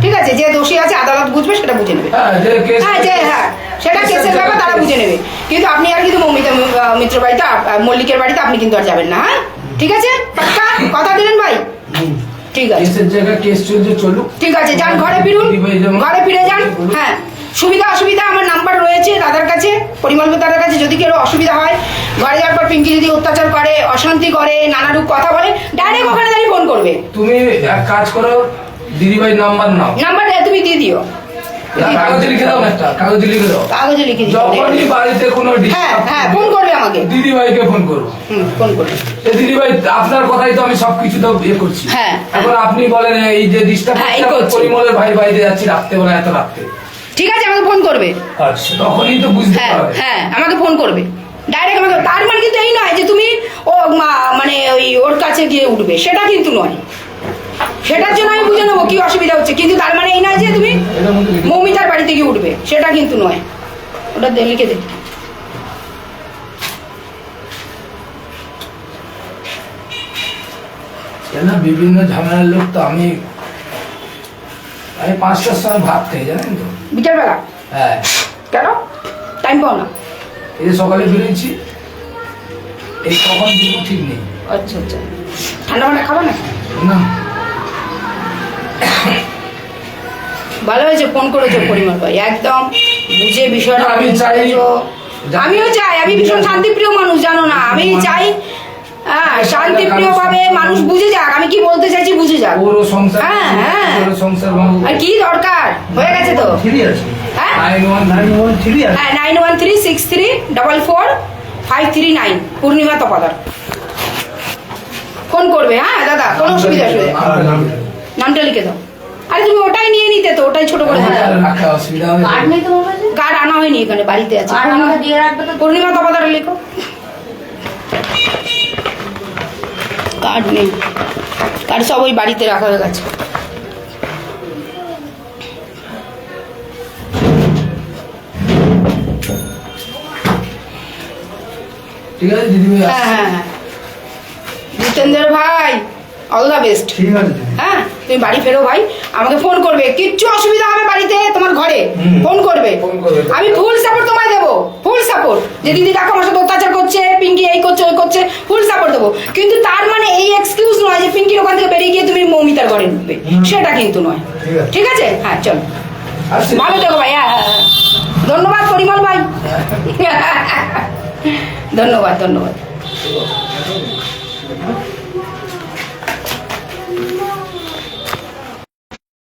ঠিক আছে। যে দোষী আছে আদালত বুঝবে, সেটা বুঝে নেবে। হ্যাঁ সেটা কেসের ব্যাপার, তারা বুঝে নেবে। কিন্তু আপনি আর কিন্তু মৌমিতা মিত্র বাড়িতে, মল্লিকের বাড়িতে আপনি কিন্তু আর যাবেন না। হ্যাঁ ঠিক আছে, পাক্কা কথা দিলেন ভাই? ঠিক আছে, কেসের জায়গায় কেস চলছে, চলুক। ঠিক আছে, যান ঘরে ফিরুন, ঘরে ফিরে যান। হ্যাঁ সুবিধা অসুবিধা আমার নাম্বার রয়েছে দাদার কাছে, পরিমল দাদার কাছে। যদি কেউ অসুবিধা হয়, ঘরে যাওয়ার পর পিঙ্কি যদি অত্যাচার করে, অশান্তি করে, নানারূপ কথা বলে, ডাইরেক্ট ওখানে দাঁড়িয়ে ফোন করবে। তুমি এক কাজ করো, দিদিভাই নাম্বার নাও, নাম্বার তুমি দিয়ে দিও, কাগজে লিখে দাও, একটা কাগজে লিখে দাও, কাগজে লিখে দিও। যখনই বাড়িতে কোনো হ্যাঁ ফোন করবে আমাকে, দিদিভাইকে ফোন করবো। ফোন করবে। দিদিভাই আপনার কথাই তো আমি সবকিছু তো ইয়ে করছি। হ্যাঁ এখন আপনি বলেন এই যে ডিস্টার্ব পরিমলের ভাই বাড়িতে যাচ্ছি রাত্রেবেলা, এত রাত্রে, ঠিক আছে আমাকে ফোন করবে। আচ্ছা তখনই তো বুঝতে পারবে। হ্যাঁ আমাকে ফোন করবে ডাইরেক্ট আমাকে। তার মানে কিন্তু এই নয় যে তুমি ও মানে ওই ওর কাছে গিয়ে উঠবে, সেটা কিন্তু নয়। সেটার জন্য আমি বুঝে নেবো কি অসুবিধা হচ্ছে, কিন্তু তার মানে এই নয় যে তুমি মৌমিতার বাড়িতে গিয়ে উঠবে, সেটা কিন্তু নয়। ওটা লিখে দে। বিভিন্ন ঝামেলার লোক তো। আমি 5টার সময় ভাত খাই, জানেন তো, বিকেলবেলা। হ্যাঁ কেন টাইম পাও না? এই যে সকালে বেরিয়েছি, এই কখন দুটো ঠিক নেই। আচ্ছা আচ্ছা, ঠান্ডা ফান্ডা খাবো না? না ভালো হয়েছে ফোন করেছো পরিমল ভাই, একদম বুঝে বিষয়টা। আমি চাই, আমিও চাই, আমি ভীষণ শান্তিপ্রিয় মানুষ, জানো না। আমি চাই হ্যাঁ শান্তিপ্রিয় ভাবে মানুষ বুঝে যাক আমি কি বলতে চাইছি, বুঝে যাক। হ্যাঁ হ্যাঁ, আর কি দরকার, হয়ে গেছে তো। হ্যাঁ 9136344539 পূর্ণিমা তপাদার। ফোন করবে হ্যাঁ দাদা, কোনো অসুবিধা আসবে। নামটা লিখে দাও। আরে তুমি ওটাই নিয়ে নিতে তো, ওটাই ছোট করে দিতে। কার্ড নেই তোমার কাছে? কার্ড আনা হয়নি, এখানে বাড়িতে আছে। আর আমাকে দিয়ে রাখবে তো। পূর্ণিমা তপাদার লিখো। কার্ড নেই, কার্ড সব ওই বাড়িতে রাখা হয়ে গেছে। ঠিক আছে দিদিভাই হ্যাঁ আসছি। হ্যাঁ হ্যাঁ জিতেন্দ্র ভাই অল দ্য বেস্ট। ঠিক আছে দিদি। হ্যাঁ তুমি বাড়ি ফেরো ভাই, আমাকে ফোন করবে, কিচ্ছু অসুবিধা হবে বাড়িতে তোমার ঘরে ফোন করবে, ফোন করবে। আমি ফুল সাপোর্ট তোমায় দেবো, ফুল সাপোর্ট। যে দিদি দেখো আমার সাথে অত্যাচার করছে, পিঙ্কি এই করছে ওই করছে, ফুল সাপোর্ট দেবো। কিন্তু তার মানে এই এক্সকিউজ নয় যে পিঙ্কির ওখান থেকে বেরিয়ে গিয়ে তুমি মৌমিতার ঘরে ঢুকবে, সেটা কিন্তু নয়। ঠিক আছে। ঠিক আছে, হ্যাঁ চলো আসছি। ভালো থেকো ভাই। হ্যাঁ হ্যাঁ হ্যাঁ। ধন্যবাদ পরিমল ভাই। ধন্যবাদ ধন্যবাদ।